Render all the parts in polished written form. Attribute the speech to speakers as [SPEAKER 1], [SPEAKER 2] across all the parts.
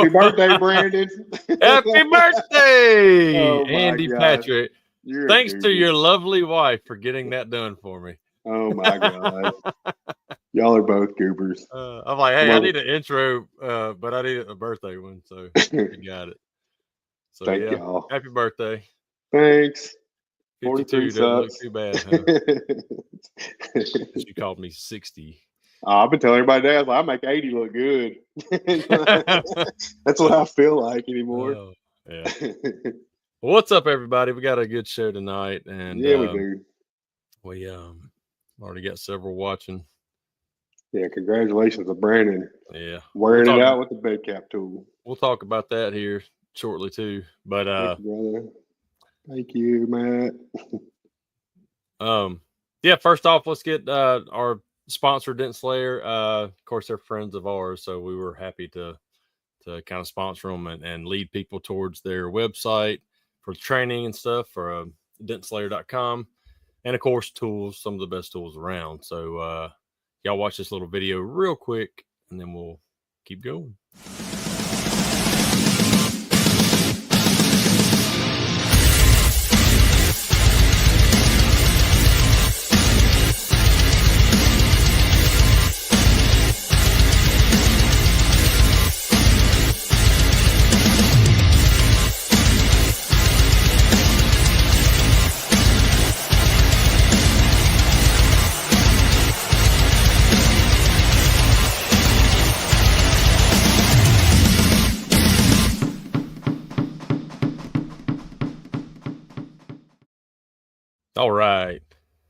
[SPEAKER 1] Happy birthday, Brandon.
[SPEAKER 2] Happy birthday,
[SPEAKER 1] Oh, my
[SPEAKER 2] Andy
[SPEAKER 1] gosh.
[SPEAKER 2] Patrick.
[SPEAKER 1] You're a
[SPEAKER 2] Thanks to
[SPEAKER 1] goober.
[SPEAKER 2] your lovely wife for getting that done for me.
[SPEAKER 1] Oh, my God. Y'all are both goobers.
[SPEAKER 2] I'm like, hey,
[SPEAKER 1] Well-
[SPEAKER 2] I need an intro, but I need a birthday one, so you got it. So
[SPEAKER 1] Thank
[SPEAKER 2] yeah,
[SPEAKER 1] y'all.
[SPEAKER 2] happy birthday.
[SPEAKER 1] Thanks.
[SPEAKER 2] 52 doesn't look too bad, huh? You called me 60.
[SPEAKER 1] I've been telling everybody that I make 80 look good. That's what I feel like anymore.
[SPEAKER 2] Oh, yeah. Well, what's up, everybody? We got a good show tonight, and
[SPEAKER 1] Yeah, we do.
[SPEAKER 2] We already got several watching.
[SPEAKER 1] Yeah, congratulations to Brandon.
[SPEAKER 2] Yeah,
[SPEAKER 1] wearing it out with the bed cap tool.
[SPEAKER 2] We'll talk about that here shortly too. But
[SPEAKER 1] thank you, brother. Thank you, Matt.
[SPEAKER 2] Yeah. First off, let's get our sponsor, Dent Slayer. Of course, they're friends of ours, so we were happy to kind of sponsor them and lead people towards their website for training and stuff for dentslayer.com, and of course, tools, some of the best tools around. So y'all watch this little video real quick, and then we'll keep going. All right.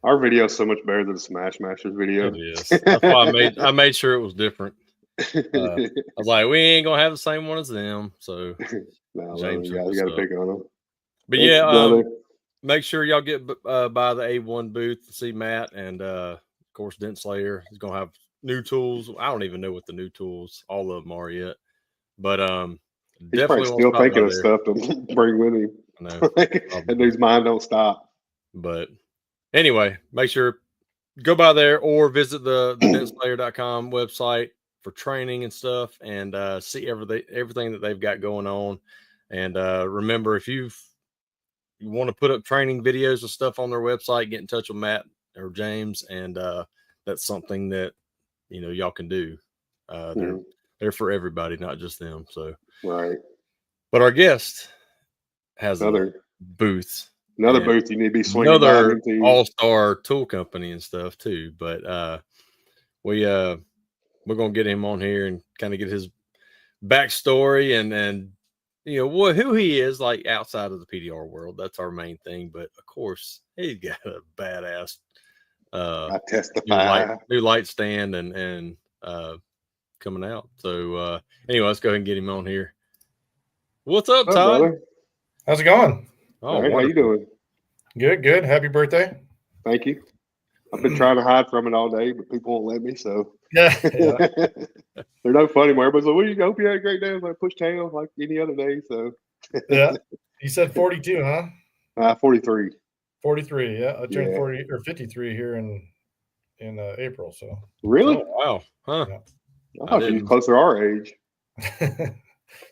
[SPEAKER 1] Our video is so much better than the Smash Masters video.
[SPEAKER 2] It is. That's why I made sure it was different. I was like, we ain't gonna have the same one as them. So
[SPEAKER 1] no,
[SPEAKER 2] James,
[SPEAKER 1] you got to pick on them.
[SPEAKER 2] But
[SPEAKER 1] Thanks,
[SPEAKER 2] yeah, make sure y'all get by the A1 booth to see Matt, and of course Dent Slayer is gonna have new tools. I don't even know what the new tools all of them are yet, but
[SPEAKER 1] he's probably still thinking of stuff to bring with him.
[SPEAKER 2] I know.
[SPEAKER 1] That dude's mind don't stop.
[SPEAKER 2] But anyway, make sure go by there or visit the dentslayer.com website for training and stuff, and see everything that they've got going on. And remember, if you want to put up training videos and stuff on their website, get in touch with Matt or James, and that's something that y'all can do. They're for everybody, not just them. So
[SPEAKER 1] right.
[SPEAKER 2] But our guest has
[SPEAKER 1] another
[SPEAKER 2] booth.
[SPEAKER 1] Another booth you need to be swinging.
[SPEAKER 2] Another all-star tool company and stuff too. But we're gonna get him on here and kind of get his backstory and who he is like outside of the PDR world. That's our main thing. But of course, he's got a badass
[SPEAKER 1] I testify
[SPEAKER 2] new light stand and coming out. So anyway, let's go ahead and get him on here. What's up, Todd?
[SPEAKER 3] Brother? How's it going?
[SPEAKER 1] Oh, right, how you doing?
[SPEAKER 3] Good. Happy birthday.
[SPEAKER 1] Thank you. I've been trying to hide from it all day, but people won't let me. So
[SPEAKER 3] yeah.
[SPEAKER 1] They're no fun anymore. Everybody's like, "Well, you hope you had a great day." I was like, "Push tail like any other day." So
[SPEAKER 3] yeah, you said 42, huh?
[SPEAKER 1] 43.
[SPEAKER 3] 43. Yeah, I turned 40 or 53 here in April. So
[SPEAKER 1] really?
[SPEAKER 2] Oh, wow. Huh?
[SPEAKER 1] Yeah. I thought you were closer to our age.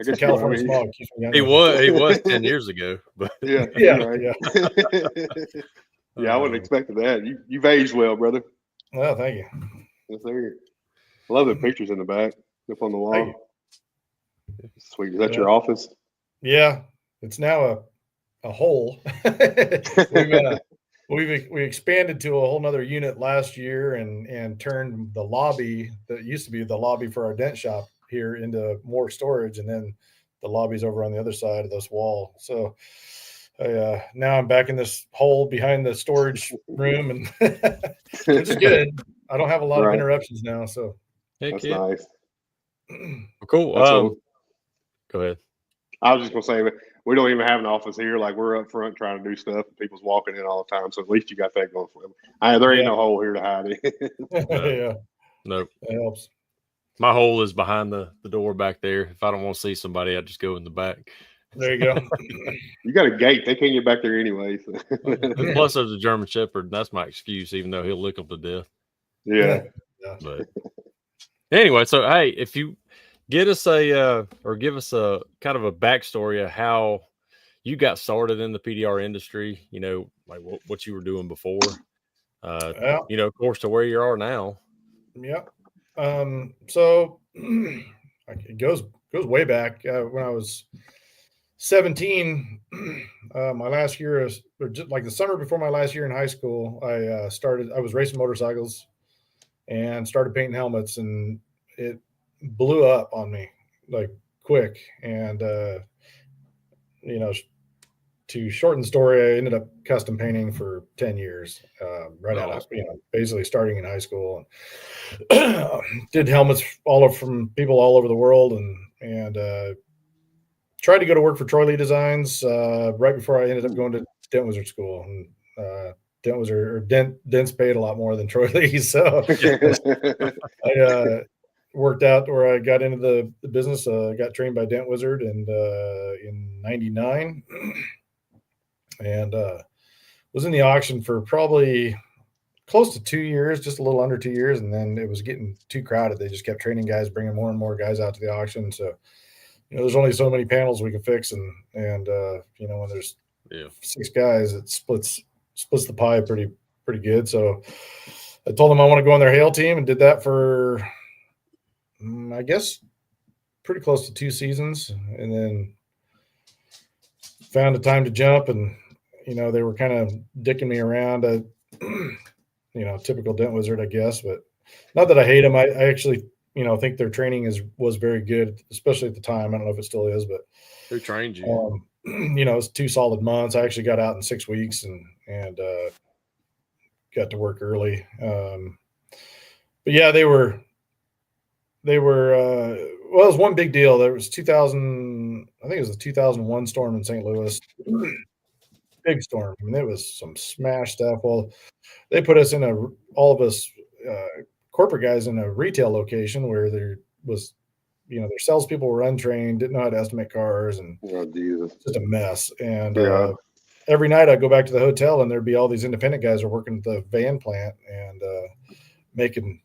[SPEAKER 3] I guess California smog keeps me
[SPEAKER 2] He was 10 years ago, but
[SPEAKER 1] yeah. Yeah, I wouldn't have expected that. You've aged well, brother.
[SPEAKER 3] Well, thank you.
[SPEAKER 1] Yes, sir. I love the pictures in the back up on the wall. Sweet. Is that your office?
[SPEAKER 3] Yeah, it's now a hole. we expanded to a whole nother unit last year and turned the lobby that used to be the lobby for our dent shop here into more storage, and then the lobby's over on the other side of this wall. So now I'm back in this hole behind the storage room, and which is good. I don't have a lot of interruptions now, so
[SPEAKER 1] that's nice.
[SPEAKER 2] Cool. Go ahead.
[SPEAKER 1] I was just gonna say that we don't even have an office here. Like, we're up front trying to do stuff, and people's walking in all the time. So at least you got that going for them. There ain't no hole here to hide it.
[SPEAKER 3] Yeah.
[SPEAKER 2] Nope.
[SPEAKER 3] It helps.
[SPEAKER 2] My hole is behind the door back there. If I don't want to see somebody, I just go in the back.
[SPEAKER 3] There you go.
[SPEAKER 1] You got a gate. They can't get back there anyway. So.
[SPEAKER 2] Plus, there's a German Shepherd. That's my excuse, even though he'll lick them to death.
[SPEAKER 1] Yeah.
[SPEAKER 2] But anyway, so hey, if you Get us or give us a kind of a backstory of how you got started in the PDR industry. You know, like what you were doing before.
[SPEAKER 3] Yeah.
[SPEAKER 2] You know, of course, to where you are now.
[SPEAKER 3] Yeah. So it goes way back when I was 17. My last year is or just like the summer before my last year in high school. I was racing motorcycles and started painting helmets, and it blew up on me like quick. And you know, to shorten the story, I ended up custom painting for 10 years, right out of, basically starting in high school, and did helmets from people all over the world, and tried to go to work for Troy Lee Designs right before I ended up going to Dent Wizard School. And Dent's paid a lot more than Troy Lee, so I worked out where I got into the business. Got trained by Dent Wizard, and in '99. And was in the auction for probably close to 2 years, just a little under 2 years, and then it was getting too crowded. They just kept training guys, bringing more and more guys out to the auction. So, there's only so many panels we can fix, and when there's 6 guys, it splits the pie pretty good. So, I told them I want to go on their hail team, and did that for I guess pretty close to 2 seasons, and then found a time to jump, and they were kind of dicking me around, typical Dent Wizard, I guess, but not that I hate them. I actually, think their training was very good, especially at the time. I don't know if it still is, but
[SPEAKER 2] who trained you?
[SPEAKER 3] It was 2 solid months. I actually got out in 6 weeks and got to work early. But yeah, they were, well, it was one big deal. There was 2000, I think it was the 2001 storm in St. Louis. Big storm. I mean, it was some smash stuff. Well, they put us all of us corporate guys in a retail location where there was, their salespeople were untrained, didn't know how to estimate cars, and just a mess. And every night I'd go back to the hotel, and there'd be all these independent guys who are working at the van plant and making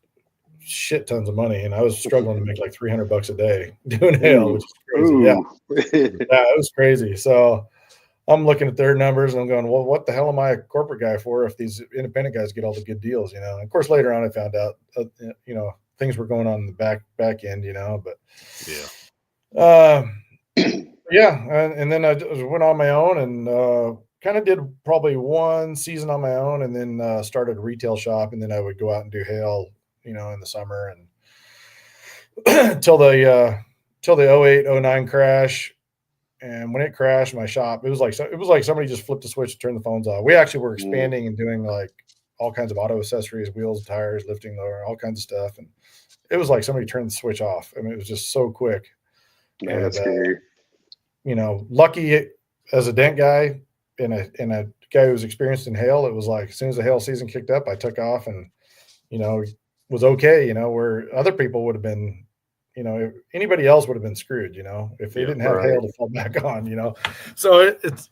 [SPEAKER 3] shit tons of money, and I was struggling to make like $300 a day doing hail, which is crazy. Yeah, it was crazy. So I'm looking at their numbers and I'm going, well, what the hell am I a corporate guy for if these independent guys get all the good deals? And of course, later on I found out, things were going on in the back end, but and then I went on my own and kind of did probably 1 season on my own, and then started a retail shop, and then I would go out and do hail, in the summer, and till the 08-09 crash. And when it crashed, my shop, it was like somebody just flipped the switch and turned the phones off. We actually were expanding and doing like all kinds of auto accessories, wheels, tires, lifting lower, all kinds of stuff. And it was like somebody turned the switch off. I mean, it was just so quick.
[SPEAKER 1] Man, that's scary.
[SPEAKER 3] Lucky as a dent guy and a guy who was experienced in hail, it was like as soon as the hail season kicked up, I took off and, was okay, where other people would have been, anybody else would have been screwed, if they didn't have hail to fall back on, So it's,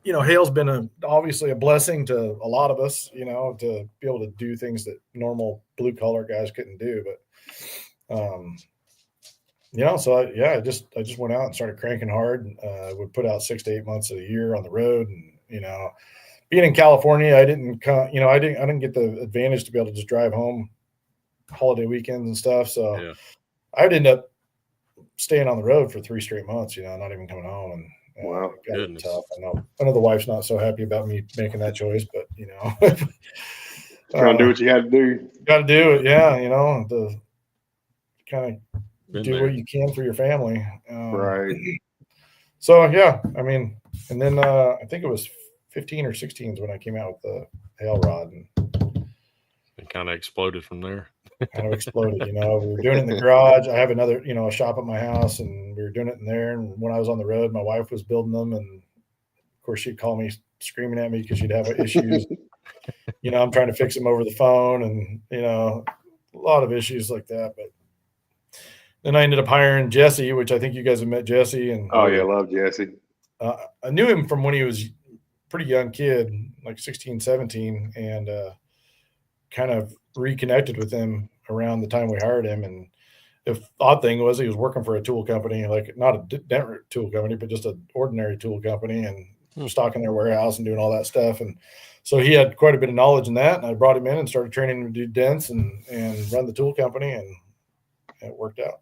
[SPEAKER 3] hail's been obviously a blessing to a lot of us, to be able to do things that normal blue collar guys couldn't do. But, so I just went out and started cranking hard. Would put out 6 to 8 months of the year on the road, and, being in California, I didn't get the advantage to be able to just drive home holiday weekends and stuff. So I'd end up staying on the road for 3 straight months, not even coming home. And
[SPEAKER 1] wow,
[SPEAKER 3] got it tough. I know the wife's not so happy about me making that choice, but
[SPEAKER 1] trying to do what you had to do.
[SPEAKER 3] Got to do it, yeah. To kind of do what you can for your family,
[SPEAKER 1] right?
[SPEAKER 3] So yeah, I mean, and then I think it was 15 or 16 when I came out with the hail rod, and
[SPEAKER 2] it kind of exploded from there.
[SPEAKER 3] Kind of exploded, we were doing it in the garage. I have another, a shop at my house, and we were doing it in there. And when I was on the road, my wife was building them, and of course she'd call me screaming at me because she'd have issues. I'm trying to fix them over the phone, and a lot of issues like that. But then I ended up hiring Jesse, which I think you guys have met Jesse. And
[SPEAKER 1] oh yeah, love Jesse.
[SPEAKER 3] I knew him from when he was a pretty young kid, like 16, 17, and kind of reconnected with him around the time we hired him. And the odd thing was he was working for a tool company, like not a dent tool company, but just an ordinary tool company, and stocking their warehouse and doing all that stuff. And so he had quite a bit of knowledge in that. And I brought him in and started training him to do dents and run the tool company, and it worked out.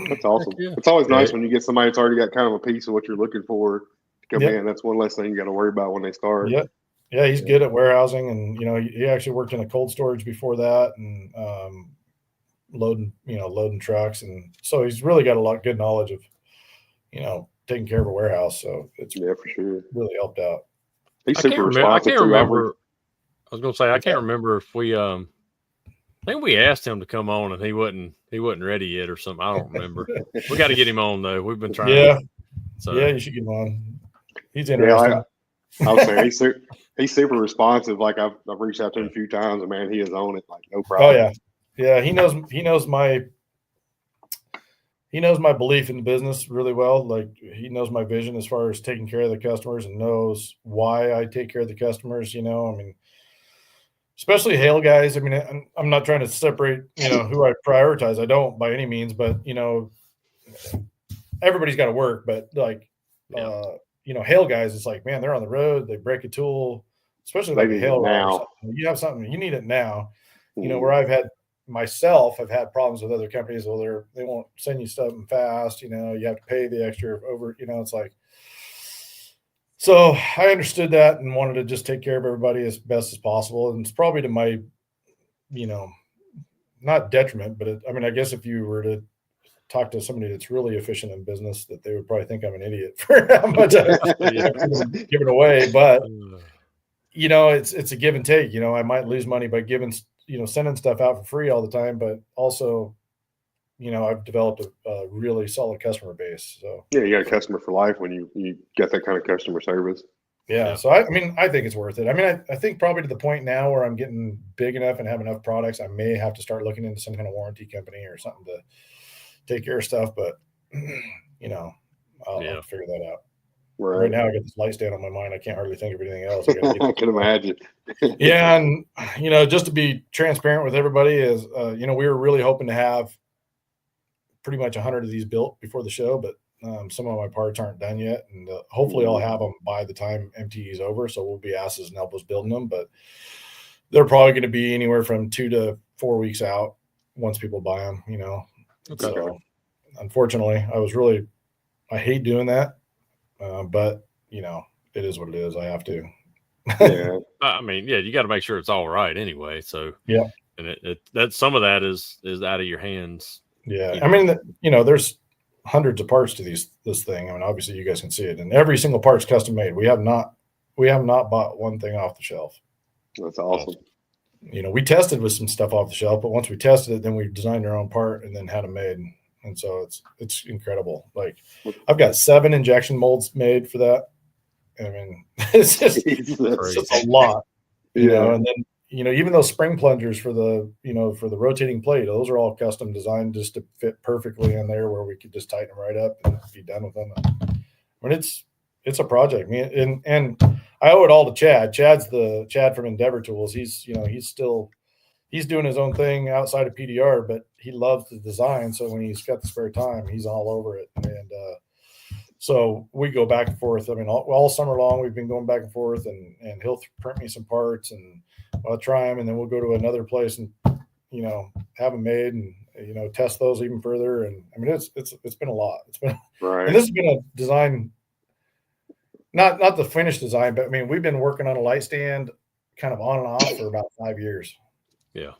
[SPEAKER 1] That's awesome.
[SPEAKER 2] Yeah.
[SPEAKER 1] It's always nice when you get somebody that's already got kind of a piece of what you're looking for to come in. That's one less thing you got to worry about when they start.
[SPEAKER 3] Yeah. Yeah, he's good at warehousing, and he actually worked in a cold storage before that, and loading trucks, and so he's really got a lot of good knowledge of taking care of a warehouse. So it's
[SPEAKER 1] for sure
[SPEAKER 3] really helped out.
[SPEAKER 1] He's super responsive.
[SPEAKER 2] I can't remember. I was going to say I can't remember if we I think we asked him to come on and he wasn't ready yet or something. I don't remember. We got to get him on though. We've been trying.
[SPEAKER 3] Yeah,
[SPEAKER 2] so
[SPEAKER 3] you should get him on. He's interesting.
[SPEAKER 1] I would say he's super responsive. Like I've reached out to him a few times, and man, he is on it like no problem.
[SPEAKER 3] Oh yeah. He knows my belief in the business really well. Like he knows my vision as far as taking care of the customers, and knows why I take care of the customers. I mean, especially hail guys. I mean, I'm not trying to separate who I prioritize. I don't by any means, but everybody's got to work. But like hail guys, it's like, man, they're on the road, they break a tool, especially like a hail rod or something. You have something, you need it now. Where I've had problems with other companies. Well, they won't send you stuff fast. You have to pay the extra over. It's like. So I understood that and wanted to just take care of everybody as best as possible. And it's probably to my, not detriment, but I guess if you were to talk to somebody that's really efficient in business, that they would probably think I'm an idiot for how much I've given away. But it's a give and take. I might lose money by sending stuff out for free all the time, but also, I've developed a really solid customer base. So
[SPEAKER 1] you got a customer for life when you get that kind of customer service.
[SPEAKER 3] Yeah. So I think it's worth it. I think probably to the point now where I'm getting big enough and have enough products, I may have to start looking into some kind of warranty company or something to take care of stuff. But I'll have to figure that out. Right now, I got this light stand on my mind. I can't hardly think of anything else.
[SPEAKER 1] I can imagine.
[SPEAKER 3] Yeah, and just to be transparent with everybody is, we were really hoping to have pretty much 100 of these built before the show, but some of my parts aren't done yet, and hopefully I'll have them by the time MTE is over. So we'll be asses and elbows building them, but they're probably going to be anywhere from 2 to 4 weeks out once people buy them.
[SPEAKER 2] Okay.
[SPEAKER 3] So unfortunately, I hate doing that. But it is what it is. I have to.
[SPEAKER 1] Yeah.
[SPEAKER 2] You got to make sure it's all right anyway. So
[SPEAKER 3] yeah,
[SPEAKER 2] and that some of that is out of your hands.
[SPEAKER 3] Yeah, there's hundreds of parts to this thing. Obviously you guys can see it, and every single part's custom made. We have not bought one thing off the shelf.
[SPEAKER 1] That's awesome.
[SPEAKER 3] We tested with some stuff off the shelf, but once we tested it, then we designed our own part and then had them made. And so it's incredible. Like I've got 7 injection molds made for that. It's just a lot, and then, even those spring plungers for the rotating plate, those are all custom designed just to fit perfectly in there where we could just tighten them right up and be done with them. It's a project. And I owe it all to Chad. Chad from Endeavor Tools. He's doing his own thing outside of PDR, but he loves the design. So when he's got the spare time, he's all over it. And so we go back and forth. All summer long, we've been going back and forth, and he'll print me some parts, and I'll try them, and then we'll go to another place and have them made, and test those even further. And it's been a lot. It's been
[SPEAKER 1] right.
[SPEAKER 3] And this has been a design, not the finished design, but we've been working on a light stand kind of on and off for about 5 years.
[SPEAKER 2] Yeah.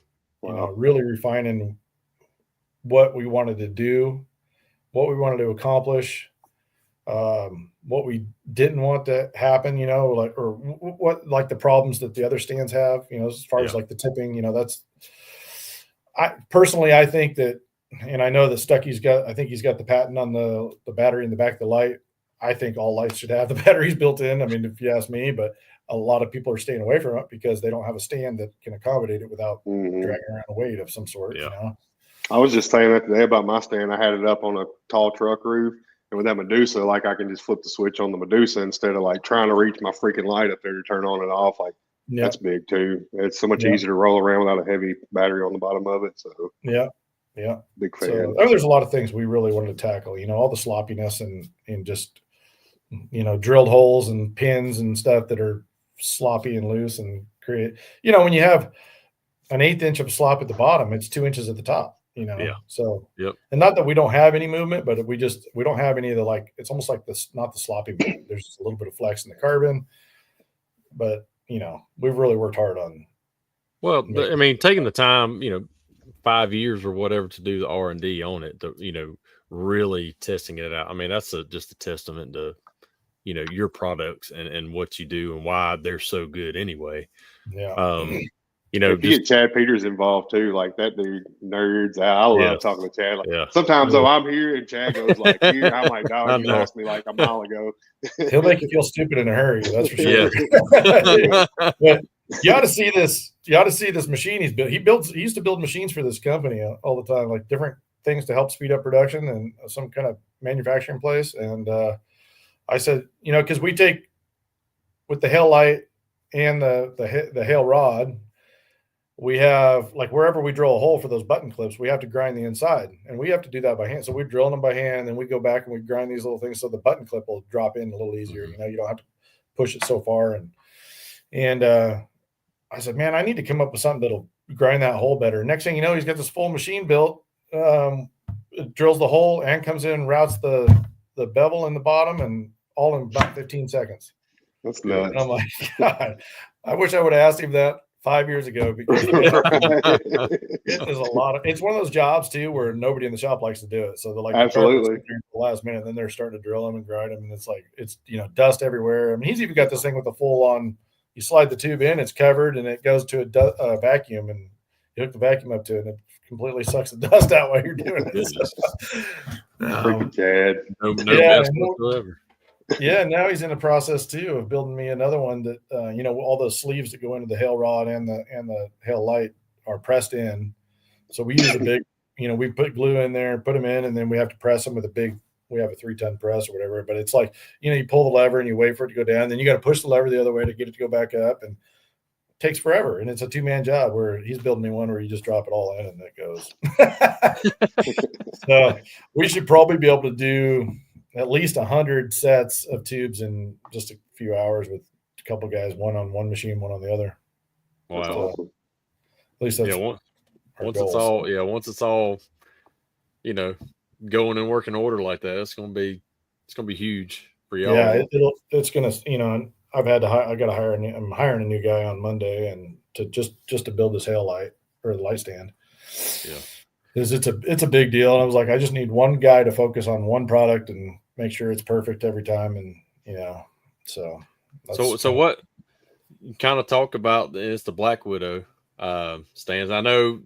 [SPEAKER 1] Wow.
[SPEAKER 3] Really refining what we wanted to do, what we wanted to accomplish, what we didn't want to happen, like the problems that the other stands have, as far as like the tipping, I think that, and I know that Stucky's he's got the patent on the battery in the back of the light. I think all lights should have the batteries built in. If you ask me, but a lot of people are staying away from it because they don't have a stand that can accommodate it without dragging around a weight of some sort.
[SPEAKER 2] Yeah.
[SPEAKER 1] I was just saying that today about my stand. I had it up on a tall truck roof, and with that Medusa, like I can just flip the switch on the Medusa instead of like trying to reach my freaking light up there to turn on and off. Like that's big too. It's so much easier to roll around without a heavy battery on the bottom of it. So
[SPEAKER 3] yeah. Yeah.
[SPEAKER 1] Big fan.
[SPEAKER 3] So there's a lot of things we really wanted to tackle, all the sloppiness and just, drilled holes and pins and stuff that are sloppy and loose and create, when you have an 1/8 inch of slop at the bottom, it's 2 inches at the top,
[SPEAKER 2] Yeah.
[SPEAKER 3] So,
[SPEAKER 2] Yep.
[SPEAKER 3] and not that we don't have any movement, but we don't have any of the, it's almost like this, not the sloppy movement. There's just a little bit of flex in the carbon, but, we've really worked hard on.
[SPEAKER 2] Well, taking the time, 5 years or whatever to do the R&D on it, really testing it out. I mean, that's just a testament to, your products and what you do and why they're so good anyway.
[SPEAKER 3] Yeah.
[SPEAKER 1] If you get Chad Peters involved too, like that dude nerds out. I love talking to Chad. Like, sometimes though I'm here and Chad goes like here. I'm like, dog, you lost me like a mile ago.
[SPEAKER 3] He'll make you feel stupid in a hurry. That's for sure.
[SPEAKER 2] Yeah.
[SPEAKER 3] But you ought to see this. You ought to see this machine he's built. He used to build machines for this company all the time, like different things to help speed up production and some kind of manufacturing place. And I said, because we take with the hail light and the hail rod, we have, like, wherever we drill a hole for those button clips, we have to grind the inside, and we have to do that by hand. So we're drilling them by hand, and we go back and we grind these little things so the button clip will drop in a little easier. You don't have to push it so far. And I said, man, I need to come up with something that'll grind that hole better. Next thing you know, he's got this full machine built. It drills the hole and comes in and routes the bevel in the bottom, and all in about 15 seconds.
[SPEAKER 1] That's nuts.
[SPEAKER 3] And I'm like, God, I wish I would have asked him that 5 years ago, because it's one of those jobs too where nobody in the shop likes to do it. So they're like,
[SPEAKER 1] absolutely,
[SPEAKER 3] the last minute, and then they're starting to drill them and grind them, and it's dust everywhere. I mean, he's even got this thing with a full on. You slide the tube in, it's covered, and it goes to a vacuum, and you hook the vacuum up to it, and it completely sucks the dust out while you're doing it.
[SPEAKER 1] Freaking Chad.
[SPEAKER 2] No mess whatsoever.
[SPEAKER 3] Yeah, now he's in the process too of building me another one that all those sleeves that go into the hail rod and the hail light are pressed in. So we use a big, we put glue in there and put them in, and then we have to press them with we have a 3-ton press or whatever. But it's like, you pull the lever and you wait for it to go down, then you got to push the lever the other way to get it to go back up, and it takes forever. And it's a 2-man job, where he's building me one where you just drop it all in and it goes. So we should probably be able to do at least 100 sets of tubes in just a few hours with a couple guys, one on one machine, one on the other.
[SPEAKER 2] Wow.
[SPEAKER 3] So, at least that's
[SPEAKER 2] once it's all, going in working order like that, it's gonna be huge for y'all.
[SPEAKER 3] Yeah, it's gonna, I've had to I'm hiring a new guy on Monday, and to just to build this hail light or the light stand.
[SPEAKER 2] Yeah.
[SPEAKER 3] It's a big deal. And I was like, I just need one guy to focus on one product and make sure it's perfect every time. And, so
[SPEAKER 2] what you kind of talk about is the Black Widow stands. I know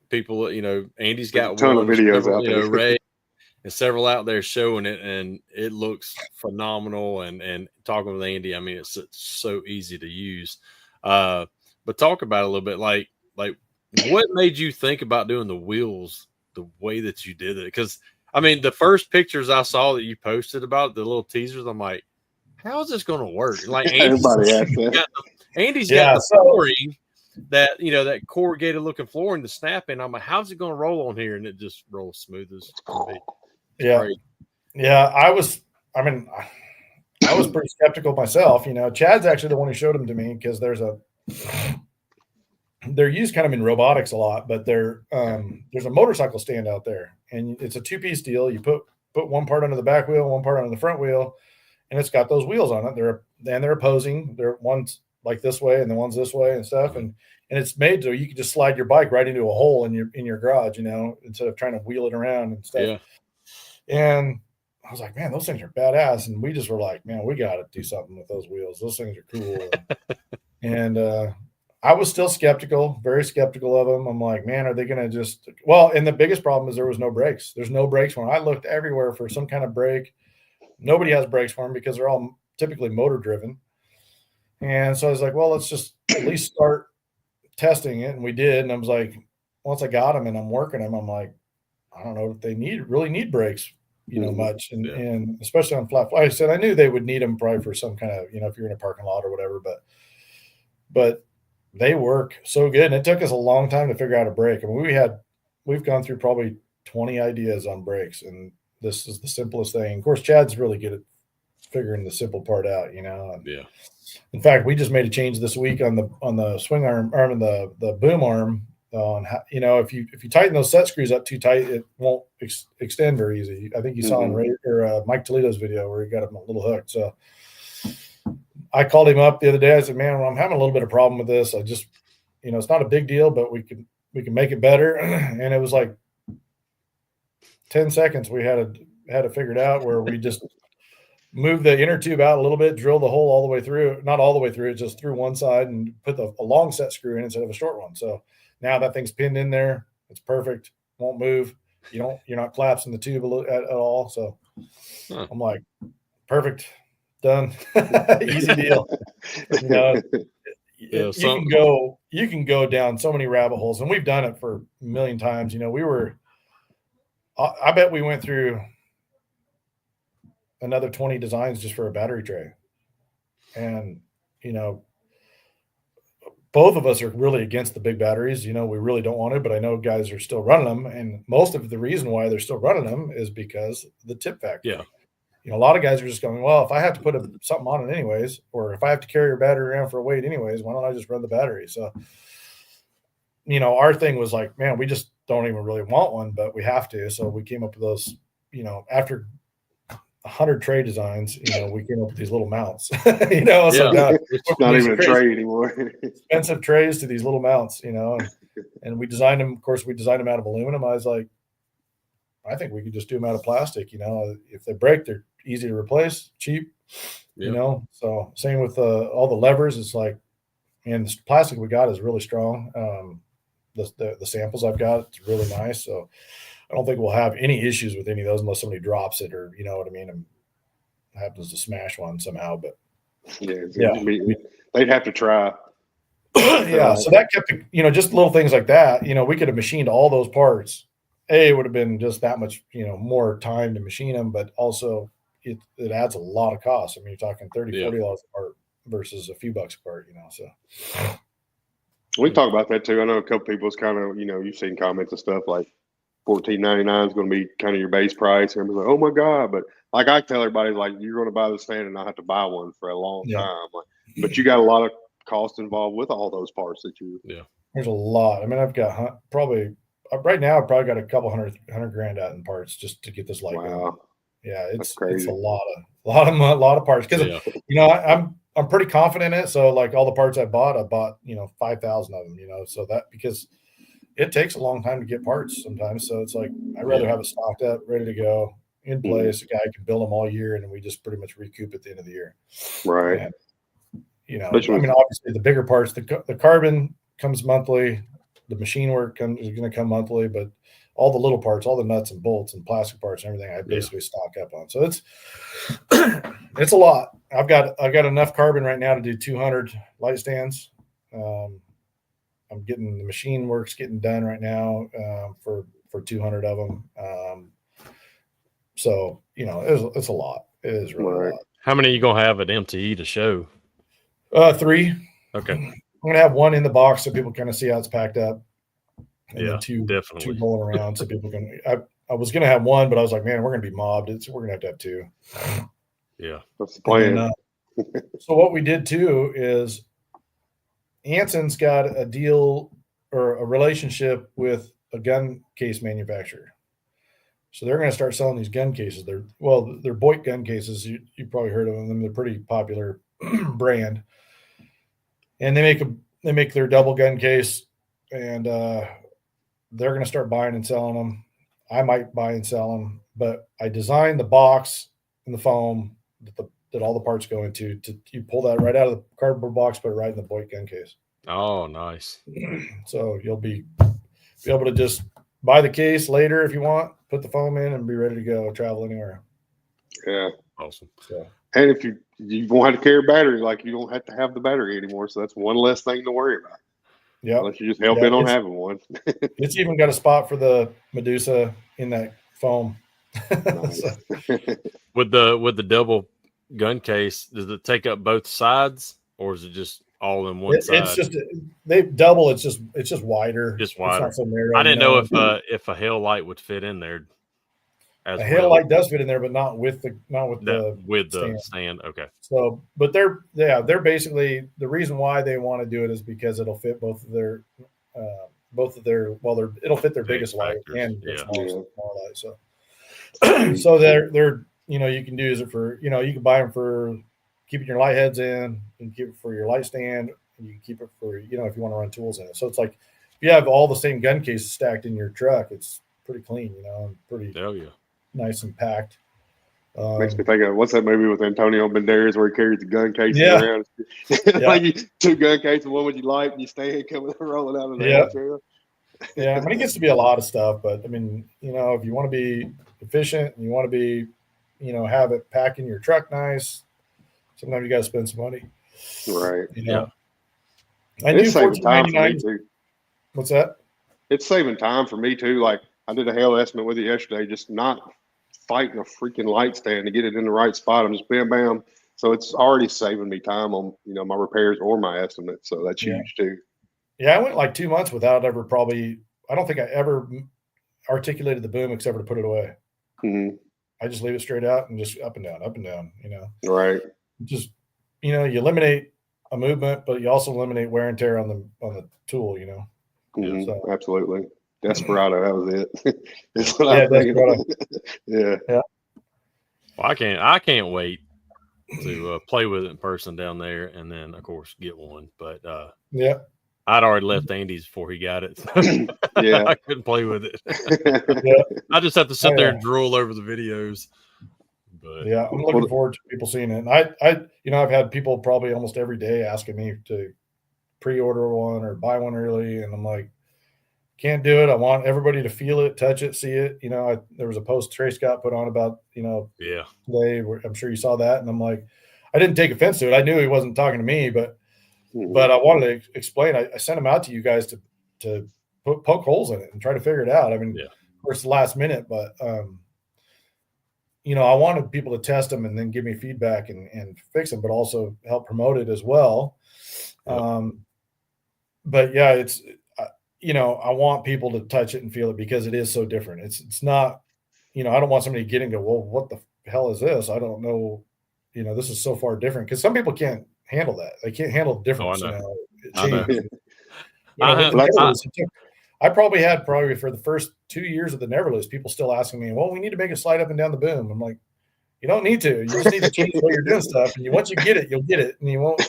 [SPEAKER 2] people, Andy's got
[SPEAKER 1] a ton of videos out there.
[SPEAKER 2] Ray and several out there showing it, and it looks phenomenal. And talking with Andy, I mean, it's so easy to use. But talk about it a little bit, like what made you think about doing the wheels the way that you did it? Because, I mean, the first pictures I saw that you posted about, the little teasers, I'm like, how is this going to work? Like, Andy's got the flooring, that, that corrugated looking flooring to snap in. I'm like, how's it going to roll on here? And it just rolls smooth as can be.
[SPEAKER 3] Yeah. I was pretty skeptical myself. Chad's actually the one who showed them to me, because they're used kind of in robotics a lot, but there's a motorcycle stand out there, and it's a 2-piece deal. You put one part under the back wheel, one part under the front wheel, and it's got those wheels on it. They're opposing. They're one's like this way and the one's this way and stuff. And it's made so you can just slide your bike right into a hole in your garage, instead of trying to wheel it around and stuff.
[SPEAKER 2] Yeah.
[SPEAKER 3] And I was like, man, those things are badass. And we just were like, man, we got to do something with those wheels. Those things are cool. And I was still skeptical, very skeptical of them. I'm like, man, are they going to just – and the biggest problem is there was no brakes. There's no brakes for them. I looked everywhere for some kind of brake. Nobody has brakes for them because they're all typically motor driven. And so I was like, well, let's just at least start testing it. And we did. And I was like, once I got them and I'm working them, I'm like, I don't know if they really need brakes, much. And especially on flat. I said I knew they would need them probably for some kind of, if you're in a parking lot or whatever. But they work so good. And it took us a long time to figure out a brake. I mean, we've gone through probably 20 ideas on brakes, and this is the simplest thing. Of course, Chad's really good at figuring the simple part out, you know. And
[SPEAKER 2] Yeah.
[SPEAKER 3] in fact, we just made a change this week on the swing arm and the boom arm. On how, you know, if you tighten those set screws up too tight, it won't extend very easy. I think you saw in Mike Toledo's video where he got him a little hooked. So I called him up the other day. I said, "Man, I'm having a little bit of problem with this. I just, you know, it's not a big deal, but we can make it better." And it was like 10 seconds. We had it figured out where we just move the inner tube out a little bit, drill the hole all the way through, not all the way through, just through one side, and put a long set screw in instead of a short one. So now that thing's pinned in there. It's perfect. Won't move. You're not collapsing the tube at all. So I'm like, perfect. Done. Easy deal. You know, you can go down so many rabbit holes, and we've done it for a million times. You know, I bet we went through another 20 designs just for a battery tray. And, you know, both of us are really against the big batteries. You know, we really don't want to, but I know guys are still running them. And most of the reason why they're still running them is because the tip factor.
[SPEAKER 2] Yeah.
[SPEAKER 3] You know, a lot of guys are just going, well, if I have to put something on it anyways, or if I have to carry a battery around for a weight anyways, why don't I just run the battery? So, you know, our thing was like, man, we just don't even really want one, but we have to. So we came up with those, you know, after 100 tray designs, you know, we came up with these little mounts, you know, so now
[SPEAKER 1] it's not even a tray anymore.
[SPEAKER 3] Expensive trays to these little mounts, you know, and we designed them. Of course, we designed them out of aluminum. I was like, I think we could just do them out of plastic. You know, if they break, they're easy to replace, cheap, you know. So same with all the levers. It's like, and the plastic we got is really strong. The samples I've got, it's really nice. So I don't think we'll have any issues with any of those unless somebody drops it or, you know what I mean, and happens to smash one somehow. But
[SPEAKER 1] they'd have to try.
[SPEAKER 3] Yeah, so that kept, you know, just little things like that. You know, we could have machined all those parts. It would have been just that much, you know, more time to machine them, but also it adds a lot of cost. I mean, you're talking $30, $40 a part versus a few bucks a part, you know. So
[SPEAKER 1] we talk about that too. I know a couple people's kind of, you know, you've seen comments and stuff like $14.99 is going to be kind of your base price. And everybody's like, oh my God. But like I tell everybody, like, you're going to buy this fan and not have to buy one for a long time. Like, but you got a lot of cost involved with all those parts that you.
[SPEAKER 2] Yeah.
[SPEAKER 3] There's a lot. I mean, I've got probably right now, I've probably got a couple hundred grand out in parts just to get this light going. Yeah. It's a lot of parts. Cause you know, I'm pretty confident in it. So like all the parts I bought, you know, 5,000 of them, you know, so that, because it takes a long time to get parts sometimes. So it's like, I'd rather have it stocked up, ready to go, in place. A guy can build them all year, and then we just pretty much recoup at the end of the year.
[SPEAKER 1] Right.
[SPEAKER 3] And, you know, I mean, obviously the bigger parts, the carbon comes monthly, the machine work is going to come monthly, but all the little parts, all the nuts and bolts and plastic parts and everything, I basically stock up on. So it's a lot. I've got enough carbon right now to do 200 light stands. I'm getting the machine work's getting done right now for 200 of them. So, you know, it's a lot. It is really a lot.
[SPEAKER 2] How many are you going to have at MTE to show?
[SPEAKER 3] 3.
[SPEAKER 2] Okay.
[SPEAKER 3] I'm going to have one in the box so people kind of see how it's packed up. And then two rolling around so people can. I was going to have one, but I was like, man, we're going to be mobbed. We're going to have 2.
[SPEAKER 2] Yeah.
[SPEAKER 1] That's the plan.
[SPEAKER 3] So what we did too is Anson's got a deal or a relationship with a gun case manufacturer. So they're going to start selling these gun cases. They're Boyd gun cases. You probably heard of them. They're pretty popular brand. And they make their double gun case, and they're going to start buying and selling them. I might buy and sell them, but I designed the box and the foam that all the parts go into. You pull that right out of the cardboard box, put it right in the Boyd gun case.
[SPEAKER 2] Oh, nice.
[SPEAKER 3] So you'll be able to just buy the case later if you want, put the foam in, and be ready to go travel anywhere.
[SPEAKER 1] Yeah.
[SPEAKER 2] Awesome.
[SPEAKER 1] So, and if you won't have to carry batteries, like you don't have to have the battery anymore. So that's one less thing to worry about.
[SPEAKER 3] Yeah.
[SPEAKER 1] Unless you just hell bent on having one.
[SPEAKER 3] It's even got a spot for the Medusa in that foam.
[SPEAKER 1] Nice.
[SPEAKER 2] With the double gun case, does it take up both sides, or is it just all in one side.
[SPEAKER 3] It's just they double. It's just wider.
[SPEAKER 2] Just wider.
[SPEAKER 3] It's not so narrow.
[SPEAKER 2] I didn't know if a hail light would fit in there. As
[SPEAKER 3] a hail light does fit in there, but not with the
[SPEAKER 2] stand. Okay.
[SPEAKER 3] So, but they're basically, the reason why they want to do it is because it'll fit both of their it'll fit their biggest light and their smaller light. So, so they're you can use it for you can buy them for keeping your light heads in, and keep it for your light stand, and you can keep it for if you want to run tools in it. So it's like if you have all the same gun cases stacked in your truck, it's pretty clean, and pretty nice and packed.
[SPEAKER 1] Makes me think of what's that movie with Antonio Banderas where he carries the gun cases around? Like 2 gun cases, one with your light and you stand coming rolling out of the trail.
[SPEAKER 3] Yeah, I mean, it gets to be a lot of stuff, but I mean, if you want to be efficient and you want to be, have it pack in your truck nice, sometimes you got to spend some money.
[SPEAKER 1] Right.
[SPEAKER 3] I do $14.99. What's that?
[SPEAKER 1] It's saving time for me too. Like I did a hail estimate with it yesterday, just not fighting a freaking light stand to get it in the right spot. I'm just bam, bam. So it's already saving me time on, my repairs or my estimate. So that's huge too. Yeah.
[SPEAKER 3] I went like 2 months without I don't think I ever articulated the boom except for to put it away.
[SPEAKER 1] Mm-hmm.
[SPEAKER 3] I just leave it straight out and just up and down,
[SPEAKER 1] Right.
[SPEAKER 3] Just, you eliminate a movement, but you also eliminate wear and tear on the tool,
[SPEAKER 1] Mm-hmm. So, absolutely. Desperado, that was it. That's what I'm thinking. Yeah.
[SPEAKER 2] Well, I can't wait to play with it in person down there, and then of course get one. But I'd already left Andy's before he got it. So I couldn't play with it. I just have to sit there and drool over the videos. But
[SPEAKER 3] I'm looking forward to people seeing it. And I've had people probably almost every day asking me to pre-order one or buy one early, and I'm like, can't do it. I want everybody to feel it, touch it, see it. There was a post Trey Scott put on about, today, where I'm sure you saw that. And I'm like, I didn't take offense to it. I knew he wasn't talking to me, but I wanted to explain. I sent them out to you guys to poke holes in it and try to figure it out. I mean, of course, last minute, but, I wanted people to test them and then give me feedback and fix them, but also help promote it as well. But it's, I want people to touch it and feel it because it is so different. It's not, I don't want somebody to get and go, well, what the hell is this? I don't know. This is so far different because some people can't handle that. They can't handle the difference. I probably had for the first 2 years of the Neverlist, people still asking me, well, we need to make it slide up and down the boom. I'm like, you don't need to. You just need to change the way you're doing stuff. And once you get it, you'll get it. And you won't,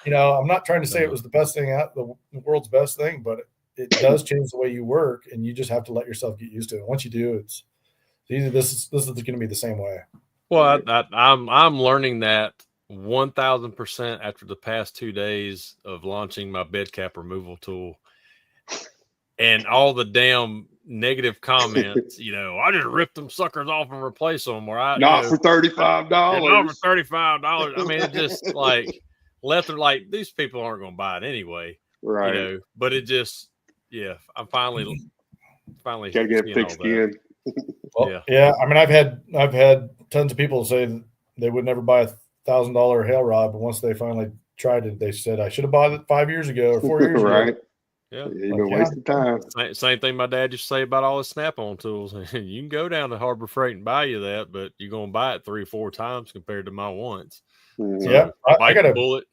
[SPEAKER 3] I'm not trying to say it was the best thing the world's best thing, but it does change the way you work, and you just have to let yourself get used to it. Once you do, it's easy. This is going to be the same way.
[SPEAKER 2] Well, I'm learning that 1,000% after the past 2 days of launching my bed cap removal tool, and all the damn negative comments. I just ripped them suckers off and replaced them. Or
[SPEAKER 1] for $35.
[SPEAKER 2] Not for $35. I mean, it's just like left. Like these people aren't going to buy it anyway,
[SPEAKER 1] right?
[SPEAKER 2] But it just. Yeah, I'm finally
[SPEAKER 1] gotta get it fixed again.
[SPEAKER 3] I mean, I've had tons of people say that they would never buy $1,000 hail rod, but once they finally tried it, they said I should have bought it 5 years ago or 4 years
[SPEAKER 1] right.
[SPEAKER 3] ago.
[SPEAKER 2] Yeah,
[SPEAKER 1] you've been wasting time.
[SPEAKER 2] Same thing my dad used to say about all his Snap-on tools. You can go down to Harbor Freight and buy you that, but you're gonna buy it 3 or 4 times compared to my once.
[SPEAKER 3] So, I got a bullet.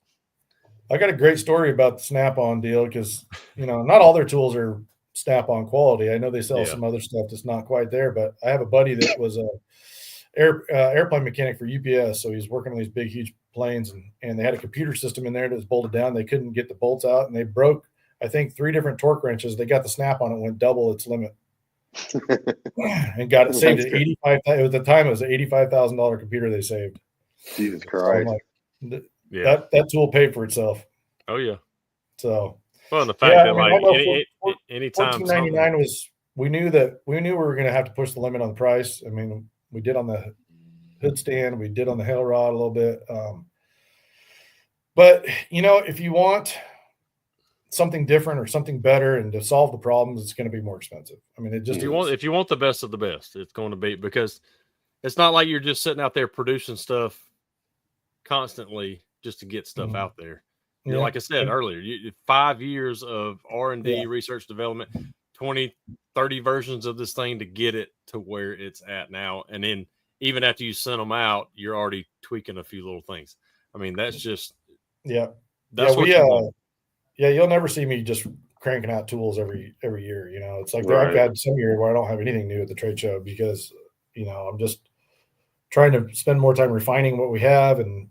[SPEAKER 3] I got a great story about the Snap-on deal because, not all their tools are Snap-on quality. I know they sell some other stuff that's not quite there, but I have a buddy that was a airplane mechanic for UPS. So he's working on these big, huge planes, and they had a computer system in there that was bolted down. They couldn't get the bolts out, and they broke, I think, 3 different torque wrenches. They got the Snap-on and went double its limit and got it saved at $85,000. At the time, it was an $85,000 computer they saved.
[SPEAKER 1] Jesus Christ.
[SPEAKER 3] So that tool paid for itself.
[SPEAKER 2] Oh yeah.
[SPEAKER 3] So
[SPEAKER 2] the fact that anytime
[SPEAKER 3] $14.99 was, we knew we were going to have to push the limit on the price. I mean, we did on the hood stand, we did on the hail rod a little bit. But if you want something different or something better and to solve the problems, it's going to be more expensive. I mean, if
[SPEAKER 2] you want the best of the best, it's going to be, because it's not like you're just sitting out there producing stuff constantly just to get stuff out there. Like I said earlier, 5 years of R&D,
[SPEAKER 3] Yeah.
[SPEAKER 2] research development, 20, 30 versions of this thing to get it to where it's at now. And then even after you send them out, you're already tweaking a few little things. I mean, that's just that's what you want.
[SPEAKER 3] Yeah, you'll never see me just cranking out tools every year. You know, it's like
[SPEAKER 1] Right.
[SPEAKER 3] I've had some years where I don't have anything new at the trade show because, you know, I'm just trying to spend more time refining what we have and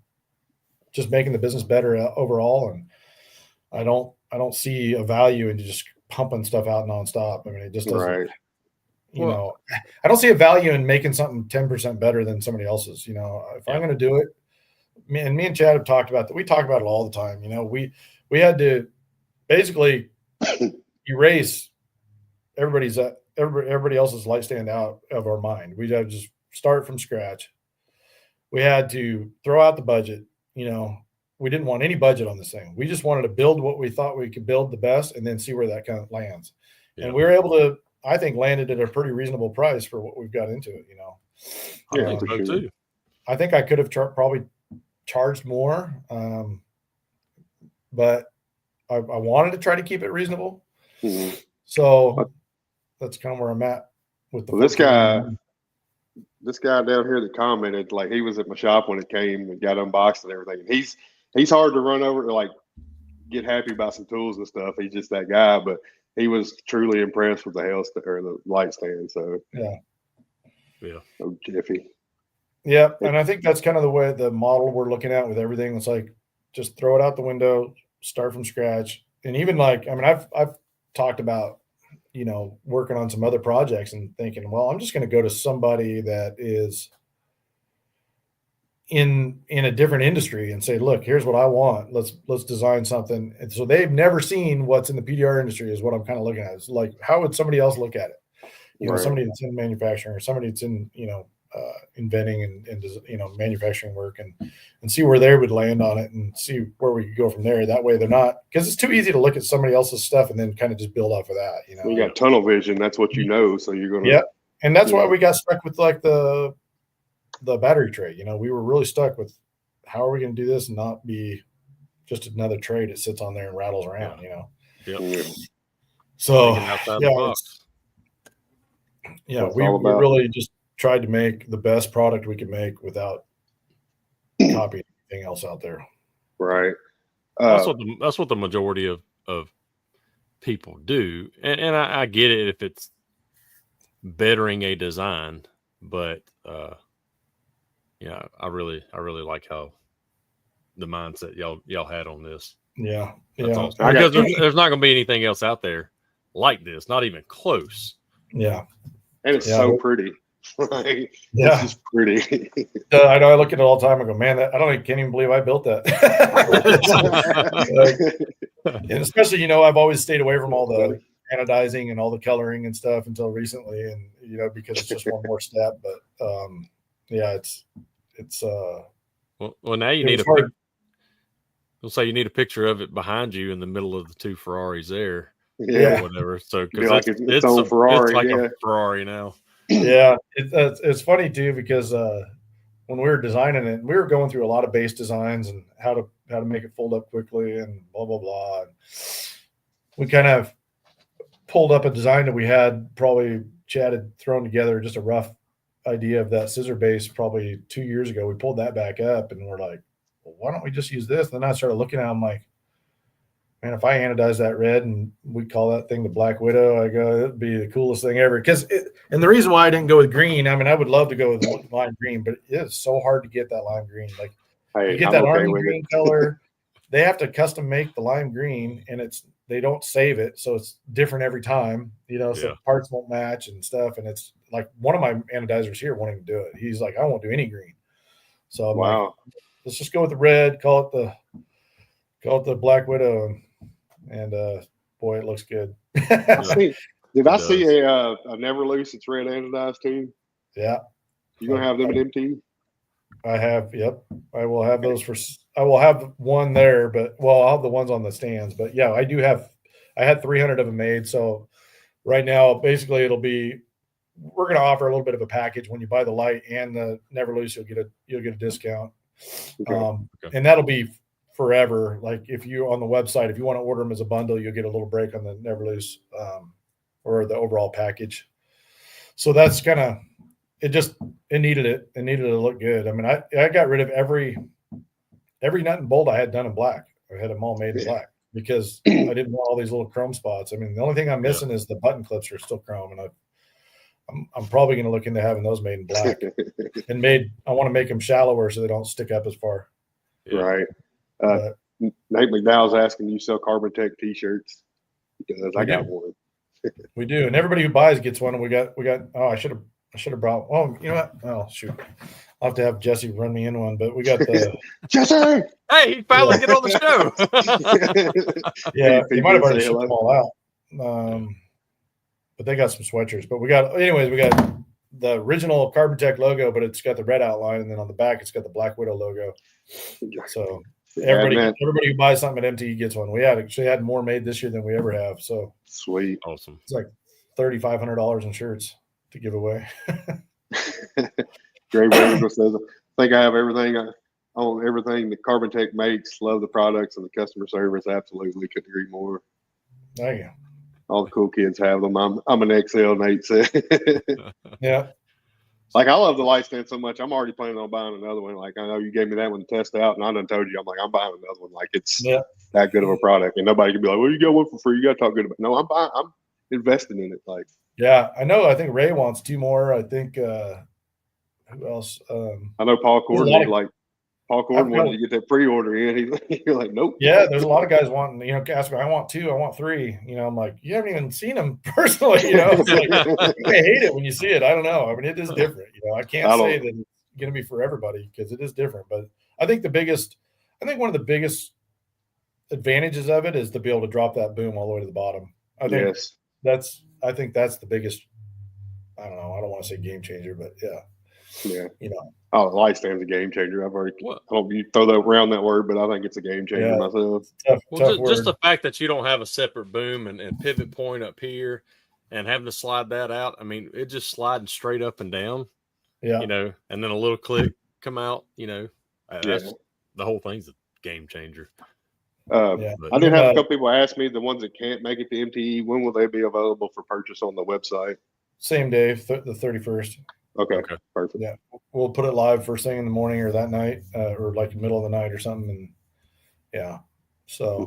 [SPEAKER 3] just making the business better overall. And I don't see a value in just pumping stuff out nonstop. I mean, it just doesn't.
[SPEAKER 1] Right.
[SPEAKER 3] You know, I don't see a value in making something 10% better than somebody else's. You know, if I'm going to do it, me and Chad have talked about that. We talk about it all the time. You know, we had to basically erase everybody else's light stand out of our mind. We had to just start from scratch. We had to throw out the budget. You know, we didn't want any budget on this thing. We just wanted to build what we thought we could build the best and then see where that kind of lands. And we were able to, I think, landed at a pretty reasonable price for what we've got into it, you know.
[SPEAKER 2] I think so too.
[SPEAKER 3] I think I could have probably charged more, but I wanted to try to keep it reasonable.
[SPEAKER 1] Mm-hmm.
[SPEAKER 3] So that's kind of where I'm at with the
[SPEAKER 1] this guy down here that commented, like, he was at my shop when it came and got unboxed and everything. He's hard to run over to, like, get happy about some tools and stuff. He's just that guy, but he was truly impressed with the light stand. So
[SPEAKER 2] yeah,
[SPEAKER 1] oh, Jeffy.
[SPEAKER 3] Yeah, and I think that's kind of the way the model we're looking at with everything. It's like just throw it out the window, start from scratch, and even like, I mean, I've talked about, you know, working on some other projects and thinking, well, I'm just going to go to somebody that is in a different industry and say, look, here's what I want. Let's design something. And so they've never seen what's in the PDR industry is what I'm kind of looking at. It's like, how would somebody else look at it? You know, somebody that's in manufacturing or somebody that's in, you know, inventing and you know, manufacturing work and see where they would land on it and see where we could go from there. That way they're not, because it's too easy to look at somebody else's stuff and then kind of just build off of that. You know,
[SPEAKER 1] you got tunnel vision. That's what you know. So you're going to,
[SPEAKER 3] and that's why we got stuck with like the battery tray. You know, we were really stuck with how are we going to do this and not be just another tray that sits on there and rattles around, you know? So we really just tried to make the best product we could make without copying anything else out there.
[SPEAKER 1] Right.
[SPEAKER 2] That's what the majority of people do. And I get it if it's bettering a design, but yeah, I really like how the mindset y'all had on this.
[SPEAKER 3] Yeah.
[SPEAKER 2] That's awesome. Because there's not going to be anything else out there like this, not even close.
[SPEAKER 3] Yeah.
[SPEAKER 1] And it's so pretty.
[SPEAKER 3] It's
[SPEAKER 1] just pretty.
[SPEAKER 3] I know. I look at it all the time. I go, man, can't even believe I built that. And especially, you know, I've always stayed away from all the anodizing and all the coloring and stuff until recently, and you know, because it's just one more step. But yeah, it's
[SPEAKER 2] well now you need we'll say you need a picture of it behind you in the middle of the two Ferraris there, or whatever. So because it's
[SPEAKER 1] on Ferrari,
[SPEAKER 2] it's like a Ferrari now.
[SPEAKER 3] Yeah, it's funny too because when we were designing it, we were going through a lot of base designs and how to make it fold up quickly and blah blah blah. And we kind of pulled up a design that we had probably Chad had thrown together, just a rough idea of that scissor base probably 2 years ago. We pulled that back up and we're like, well, why don't we just use this? And then I started looking at it, I'm like, man, if I anodize that red and we call that thing the Black Widow, I go, it'd be the coolest thing ever. And the reason why I didn't go with green, I mean, I would love to go with lime green, but it is so hard to get that lime green. Like you get that army green color, they have to custom make the lime green, and they don't save it, so it's different every time. You know, so parts won't match and stuff. And it's like one of my anodizers here wanting to do it. He's like, I won't do any green. So I'm like, let's just go with the red. Call it the Black Widow. And boy, it looks good.
[SPEAKER 1] Did I see a Never Loose? It's red anodized too.
[SPEAKER 3] Yeah,
[SPEAKER 1] you gonna have them at MT?
[SPEAKER 3] I have. Yep, I will have those I will have one there, but I'll have the ones on the stands. But yeah, I do have. I had 300 of them made, so right now basically it'll be. We're going to offer a little bit of a package when you buy the light and the Never Loose. You'll get a discount, and that'll be forever. Like if you on the website, if you want to order them as a bundle, you'll get a little break on the Never Lose or the overall package. So that's kind of it. It needed it. It needed to look good. I mean, I got rid of every nut and bolt I had done in black. I had them all made in black because I didn't want all these little chrome spots. I mean, the only thing I'm missing is the button clips are still chrome, and I'm probably going to look into having those made in black. I want to make them shallower so they don't stick up as far.
[SPEAKER 1] Right. Nate McDowell's asking, you sell Carbon Tech T-shirts? Because I got one.
[SPEAKER 3] We do, and everybody who buys gets one. And we got. Oh, I should have brought. Oh, you know what? Oh, shoot. I'll have to have Jesse run me in one, but we got the
[SPEAKER 1] Jesse.
[SPEAKER 2] Hey, he finally get on the
[SPEAKER 3] show. Yeah, he might have already shipped them all out. But they got some sweatshirts. But we got the original Carbon Tech logo, but it's got the red outline, and then on the back it's got the Black Widow logo. So everybody who buys something at MTE gets one. We actually had more made this year than we ever have. So
[SPEAKER 1] sweet,
[SPEAKER 2] awesome.
[SPEAKER 3] It's like $3,500 in shirts to give away.
[SPEAKER 1] Gray Weaver says, I think I have everything on everything that Carbon Tech makes. Love the products and the customer service. Absolutely, couldn't agree more.
[SPEAKER 3] Thank you.
[SPEAKER 1] All the cool kids have them. I'm an XL, Nate said.
[SPEAKER 3] Yeah.
[SPEAKER 1] Like, I love the light stand so much. I'm already planning on buying another one. Like, I know you gave me that one to test out, and I done told you, I'm like, I'm buying another one. Like, it's that good of a product, and nobody can be like, well, you got one for free. You got to talk good about it. No, I'm investing in it. Like,
[SPEAKER 3] yeah, I know. I think Ray wants 2 more. I think who else?
[SPEAKER 1] I know Paul Corden. Paul Corden wanted to get that pre-order in. You're like, nope.
[SPEAKER 3] Yeah, there's a lot of guys wanting, ask me, I want 2, I want 3. I'm like, you haven't even seen them personally. It's like, you may hate it when you see it. I don't know. I mean, it is different. I can't say that it's going to be for everybody because it is different. But I think one of the biggest advantages of it is to be able to drop that boom all the way to the bottom. I think that's the biggest. I don't know. I don't want to say game changer, but yeah.
[SPEAKER 1] Oh, the light stand's a game changer. I don't know if you throw that around that word, but I think it's a game changer myself.
[SPEAKER 2] Just the fact that you don't have a separate boom and pivot point up here and having to slide that out. I mean, it just sliding straight up and down.
[SPEAKER 3] Yeah.
[SPEAKER 2] And then a little click come out, that's the whole thing's a game changer.
[SPEAKER 1] I did have a couple people ask me, the ones that can't make it to MTE, when will they be available for purchase on the website?
[SPEAKER 3] Same day, the 31st.
[SPEAKER 1] Okay, perfect.
[SPEAKER 3] Yeah, we'll put it live first thing in the morning or that night, or like middle of the night or something. And yeah, so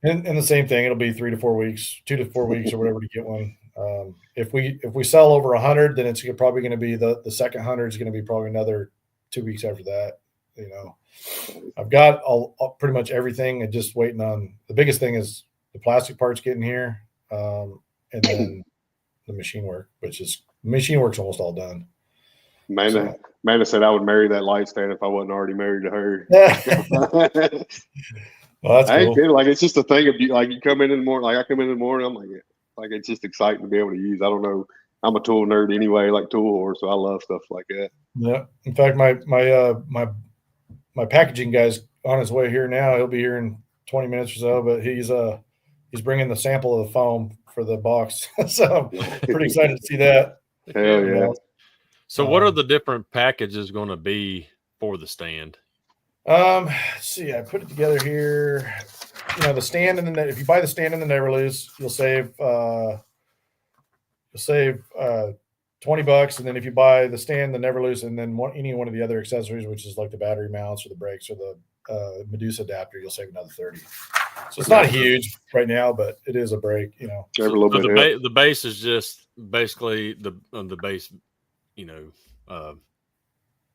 [SPEAKER 3] and the same thing, it'll be 3 to 4 weeks, 2 to 4 weeks or whatever to get one. If we sell over 100, then it's probably going to be the second 100 is going to be probably another 2 weeks after that. I've got pretty much everything, and just waiting on the biggest thing is the plastic parts getting here, and then the machine work, machine work's almost all done.
[SPEAKER 1] Amanda said I would marry that light stand if I wasn't already married to her.
[SPEAKER 3] Well, that's cool.
[SPEAKER 1] Kidding. Like, it's just a thing of you come in the morning. Like, I come in the morning, I'm like it's just exciting to be able to use. I don't know. I'm a tool nerd anyway, like tool horse, so I love stuff like that.
[SPEAKER 3] Yeah. In fact, my packaging guy's on his way here now. He'll be here in 20 minutes or so, but he's bringing the sample of the foam for the box. So I'm pretty excited to see that.
[SPEAKER 1] Hell yeah.
[SPEAKER 2] So what are the different packages going to be for the stand?
[SPEAKER 3] Let's see, I put it together here. The stand, and then if you buy the stand and the Never Lose, you'll save $20. And then if you buy the stand, the Never Lose, and then any one of the other accessories, which is like the battery mounts or the brakes or the Medusa adapter, you'll save another $30. So it's not huge right now, but it is a break.
[SPEAKER 2] The base is just basically the base. You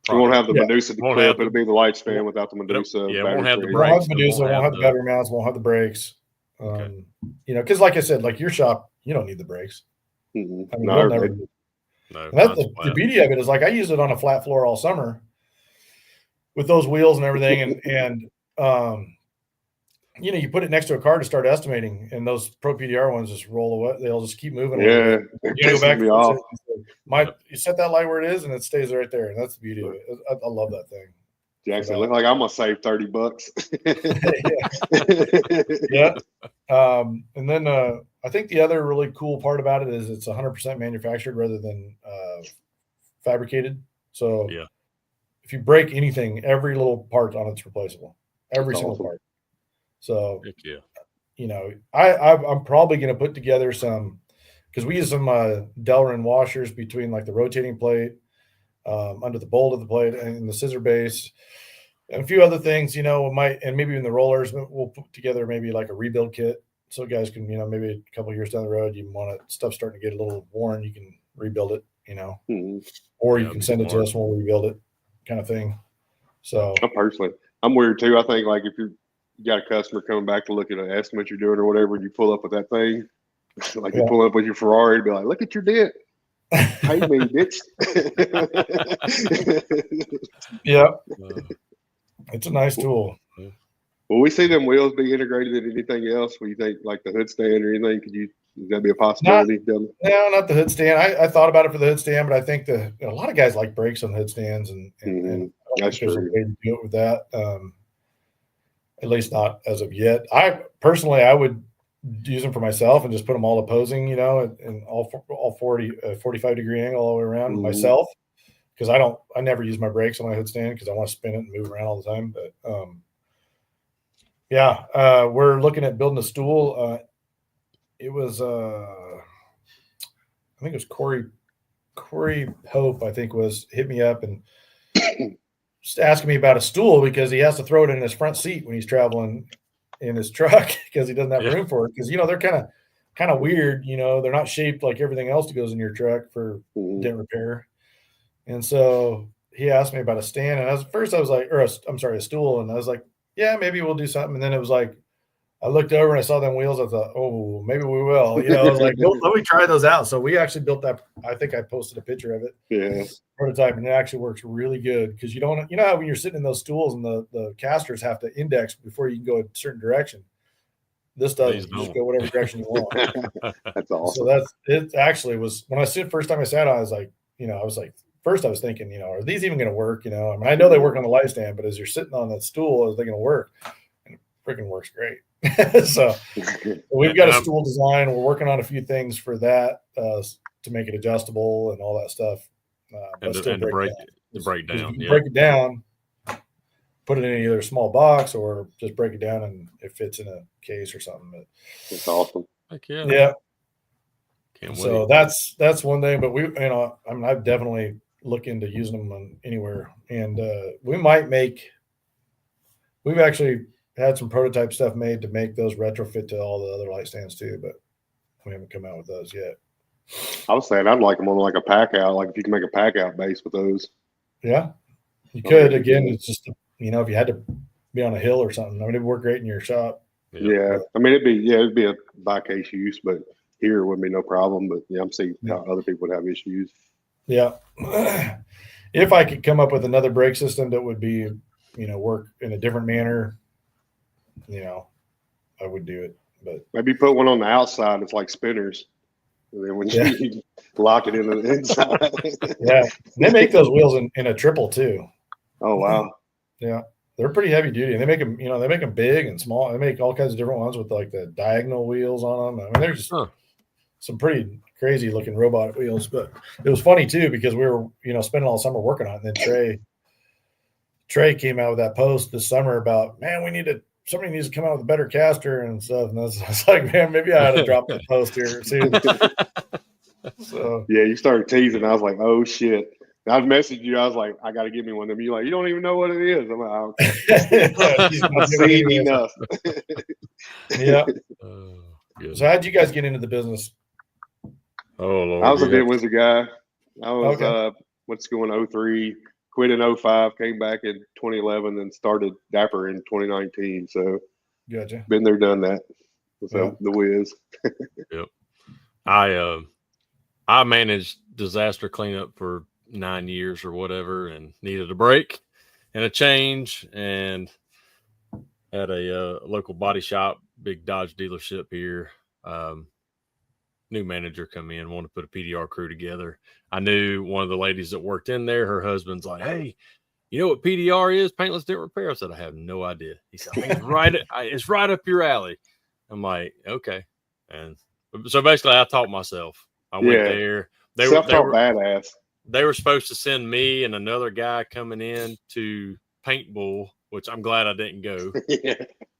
[SPEAKER 1] won't have the Medusa clip. It'll be the light stand without the Medusa.
[SPEAKER 2] Yeah, won't have the
[SPEAKER 3] brakes. Won't have the Medusa. Won't have the battery mounts. Won't have the brakes. Because like I said, like your shop, you don't need the brakes.
[SPEAKER 1] Mm-hmm.
[SPEAKER 3] I mean, that's the beauty of it is, like, I use it on a flat floor all summer with those wheels and everything, and you put it next to a car to start estimating, and those Pro PDR ones just roll away. They'll just keep moving.
[SPEAKER 1] Yeah,
[SPEAKER 3] you go back. You set that light where it is, and it stays right there. And that's the beauty of it. I love that thing.
[SPEAKER 1] Jackson, look like I'm gonna save $30.
[SPEAKER 3] Yeah. And then I think the other really cool part about it is it's 100% manufactured rather than fabricated. So if you break anything, every little part on it's replaceable. Every single part. So,
[SPEAKER 2] Heck yeah.
[SPEAKER 3] you know, I'm probably going to put together some, because we use some Delrin washers between like the rotating plate, under the bolt of the plate, and the scissor base, and a few other things. You know, and maybe even the rollers. We'll put together maybe like a rebuild kit, so guys can, you know, maybe a couple of years down the road, you want stuff starting to get a little worn, you can rebuild it. You know, or you can send it to us when we rebuild it, kind of thing. So,
[SPEAKER 1] I'm weird too. I think like if you got a customer coming back to look at an estimate you're doing or whatever, and you pull up with that thing, like you pull up with your Ferrari, and be like, "Look at your dent, pay me, bitch."
[SPEAKER 3] Yeah, it's a nice tool.
[SPEAKER 1] Will we see them wheels be integrated in anything else? Will you think like the hood stand or anything? Would that be a possibility?
[SPEAKER 3] No, not the hood stand. I thought about it for the hood stand, but I think a lot of guys like brakes on hood stands, and
[SPEAKER 1] that's
[SPEAKER 3] there's a
[SPEAKER 1] true.
[SPEAKER 3] way to do it with that. At least not as of yet. I would use them for myself and just put them all opposing, you know, and all 45-degree angle all the way around myself, because I never use my brakes on my hood stand because I want to spin it and move around all the time. But we're looking at building a stool. It was I think it was Corey Pope, I think, hit me up and just asking me about a stool because he has to throw it in his front seat when he's traveling in his truck because he doesn't have room for it. Because, you know, they're kind of weird. You know, they're not shaped like everything else that goes in your truck for dent repair. And so he asked me about a stand, and I was like, a stool, and I was like, yeah, maybe we'll do something. And then it was like, I looked over and I saw them wheels. I thought, oh, maybe we will. You know, I was like, well, let me try those out. So we actually built that. I think I posted a picture of it.
[SPEAKER 1] Yeah.
[SPEAKER 3] Prototype, and it actually works really good because you know how when you're sitting in those stools and the casters have to index before you can go a certain direction. This doesn't. You just go whatever direction you want.
[SPEAKER 1] That's awesome.
[SPEAKER 3] So it actually was when first time I sat on, I was like, first I was thinking, you know, are these even going to work? You know, I mean, I know they work on the light stand, but as you're sitting on that stool, are they going to work? And it freaking works great. So we've got a stool design. We're working on a few things for that to make it adjustable and all that stuff.
[SPEAKER 2] But still break down.
[SPEAKER 3] You break it down, put it in either a small box or just break it down and it fits in a case or something. But
[SPEAKER 1] it's awesome.
[SPEAKER 2] Heck yeah.
[SPEAKER 3] Yeah.
[SPEAKER 2] Can't
[SPEAKER 3] so
[SPEAKER 2] wait.
[SPEAKER 3] that's one thing. But I've definitely looked into using them anywhere, and we've actually had some prototype stuff made to make those retrofit to all the other light stands too, but we haven't come out with those yet.
[SPEAKER 1] I was saying I'd like them on like a pack out, like if you can make a pack out base with those.
[SPEAKER 3] Yeah, you could. Again, it's just, you know, if you had to be on a hill or something, I mean, it'd work great in your shop.
[SPEAKER 1] Yeah, I mean, it'd be a by case use, but here it wouldn't be no problem. But yeah, I'm seeing how other people would have issues.
[SPEAKER 3] Yeah, if I could come up with another brake system that would be, you know, work in a different manner, you know, I would do it. But
[SPEAKER 1] maybe put one on the outside. It's like spinners. And then when you lock it in the inside.
[SPEAKER 3] Yeah. And they make those wheels in a triple too.
[SPEAKER 1] Oh, wow.
[SPEAKER 3] Yeah. They're pretty heavy duty. And they make them big and small. They make all kinds of different ones with like the diagonal wheels on them. I mean, they're just some pretty crazy looking robot wheels. But it was funny too, because we were, you know, spending all summer working on it. And then Trey came out with that post this summer about, man, somebody needs to come out with a better caster and stuff. And I was like, man, maybe I ought to drop the post here soon. So
[SPEAKER 1] yeah, you started teasing. I was like, oh shit. And I messaged you. I was like, I got to give me one of them. You're like, you don't even know what it is. I'm like, oh, okay. I've seen enough.
[SPEAKER 3] Yeah. So how'd you guys get into the business?
[SPEAKER 2] Oh, Lord.
[SPEAKER 1] I was a Midwindsor guy. I was went to school in 03, quit in 05, came back in 2011, and started Dapper in 2019. So
[SPEAKER 3] gotcha.
[SPEAKER 1] Been there, done that. So the whiz.
[SPEAKER 2] Yep. I managed disaster cleanup for 9 years or whatever, and needed a break and a change, and had a local body shop, big Dodge dealership here. New manager come in, wanted to put a PDR crew together. I knew one of the ladies that worked in there. Her husband's like, hey, you know what PDR is? Paintless dent repair. I said, I have no idea. He said, it's right up your alley. I'm like, okay. And so basically I taught myself. I went there. They were
[SPEAKER 1] badass.
[SPEAKER 2] They were supposed to send me and another guy coming in to Paint Bull, which I'm glad I didn't go.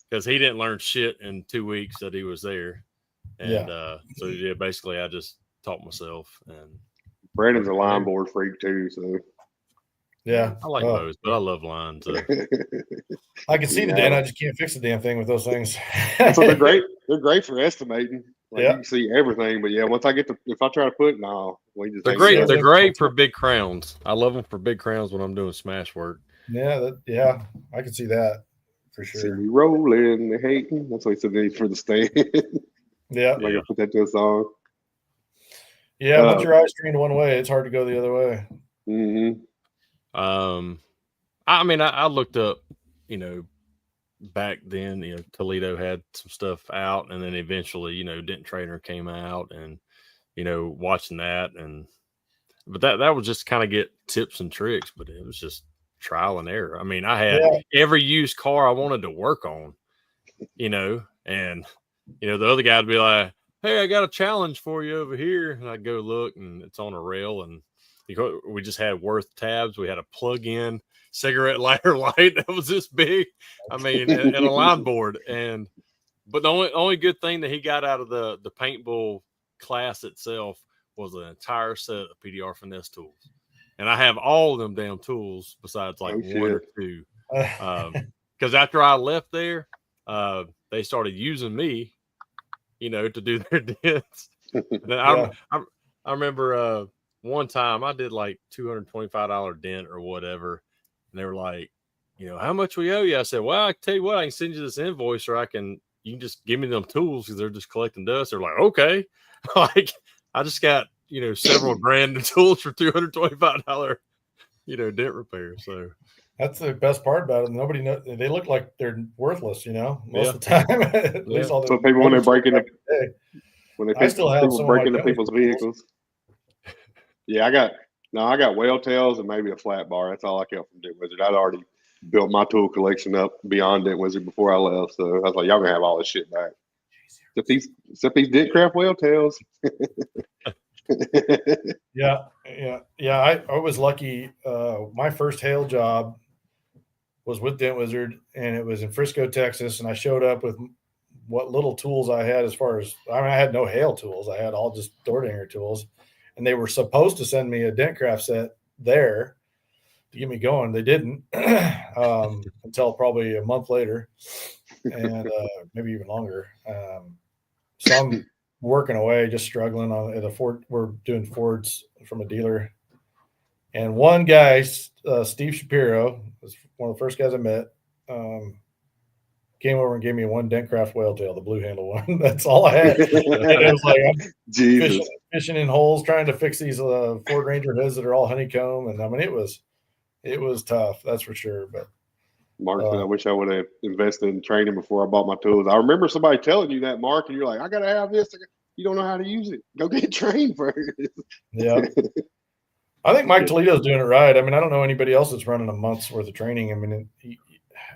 [SPEAKER 2] Because because he didn't learn shit in 2 weeks that he was there. And so yeah, basically I just taught myself. And
[SPEAKER 1] Brandon's a line board freak too, so
[SPEAKER 3] yeah,
[SPEAKER 2] I like those, but I love lines. So.
[SPEAKER 3] I can see the damn. I just can't fix the damn thing with those things.
[SPEAKER 1] So they're great. They're great for estimating. Like
[SPEAKER 3] Yeah.
[SPEAKER 1] you can see everything, but yeah, once I get if I try to put no, we just
[SPEAKER 2] they're great. They're great for big crowns. I love them for big crowns when I'm doing smash work.
[SPEAKER 3] Yeah, I can see that for sure.
[SPEAKER 1] See me rolling, the hating. That's what he said for the stand.
[SPEAKER 3] Yeah,
[SPEAKER 1] I can put that to a song.
[SPEAKER 3] Yeah, once your eyes trained one way, it's hard to go the other way.
[SPEAKER 1] Mm-hmm.
[SPEAKER 2] I mean, I looked up, you know, back then, you know, Toledo had some stuff out, and then eventually, you know, Dent Trainer came out, and you know, watching that, but that was just kind of get tips and tricks, but it was just trial and error. I mean, I had every used car I wanted to work on, you know, and you know, the other guy would be like, "Hey, I got a challenge for you over here," and I'd go look, and it's on a rail, and we just had Worth tabs. We had a plug-in cigarette lighter light that was this big. I mean, and a line board. But the only good thing that he got out of the paintball class itself was an entire set of PDR finesse tools. And I have all of them damn tools besides like one or two. Because after I left there, they started using me, you know, to do their dents. I remember one time I did like $225 dent or whatever. And they were like, you know, how much we owe you? I said, well, I tell you what, I can send you this invoice, or you can just give me them tools because they're just collecting dust. They're like, okay. Like, I just got, you know, several grand in tools for $225, you know, dent repair. So
[SPEAKER 3] that's the best part about it. Nobody knows. They look like they're worthless, you know, most of the time. At least all the
[SPEAKER 1] so people when they break into
[SPEAKER 3] I still have some
[SPEAKER 1] break into people's vehicles. Yeah, I got whale tails and maybe a flat bar. That's all I kept from Dent Wizard. I'd already built my tool collection up beyond Dent Wizard before I left, so I was like, y'all gonna have all this shit back. Except these Dent Craft whale tails.
[SPEAKER 3] Yeah. I was lucky. My first hail job was with Dent Wizard, and it was in Frisco, Texas. And I showed up with what little tools I had. I had no hail tools. I had all just door dinger tools, and they were supposed to send me a Dent Craft set there to get me going. They didn't until probably a month later, and maybe even longer. So I'm working away, just struggling at a Ford. We're doing Fords from a dealer, and one guy, Steve Shapiro, was one of the first guys I met. Came over and gave me one Dentcraft whale tail, the blue handle one. That's all I had. And it was like I'm fishing in holes, trying to fix these Ford Ranger hoods that are all honeycomb, and I mean it was tough, that's for sure. But
[SPEAKER 1] Mark said, I wish I would have invested in training before I bought my tools. I remember somebody telling you that, Mark, and you're like, I got to have this. You don't know how to use it. Go get trained first.
[SPEAKER 3] Yeah. I think Mike Toledo's doing it right. I mean, I don't know anybody else that's running a month's worth of training. I mean,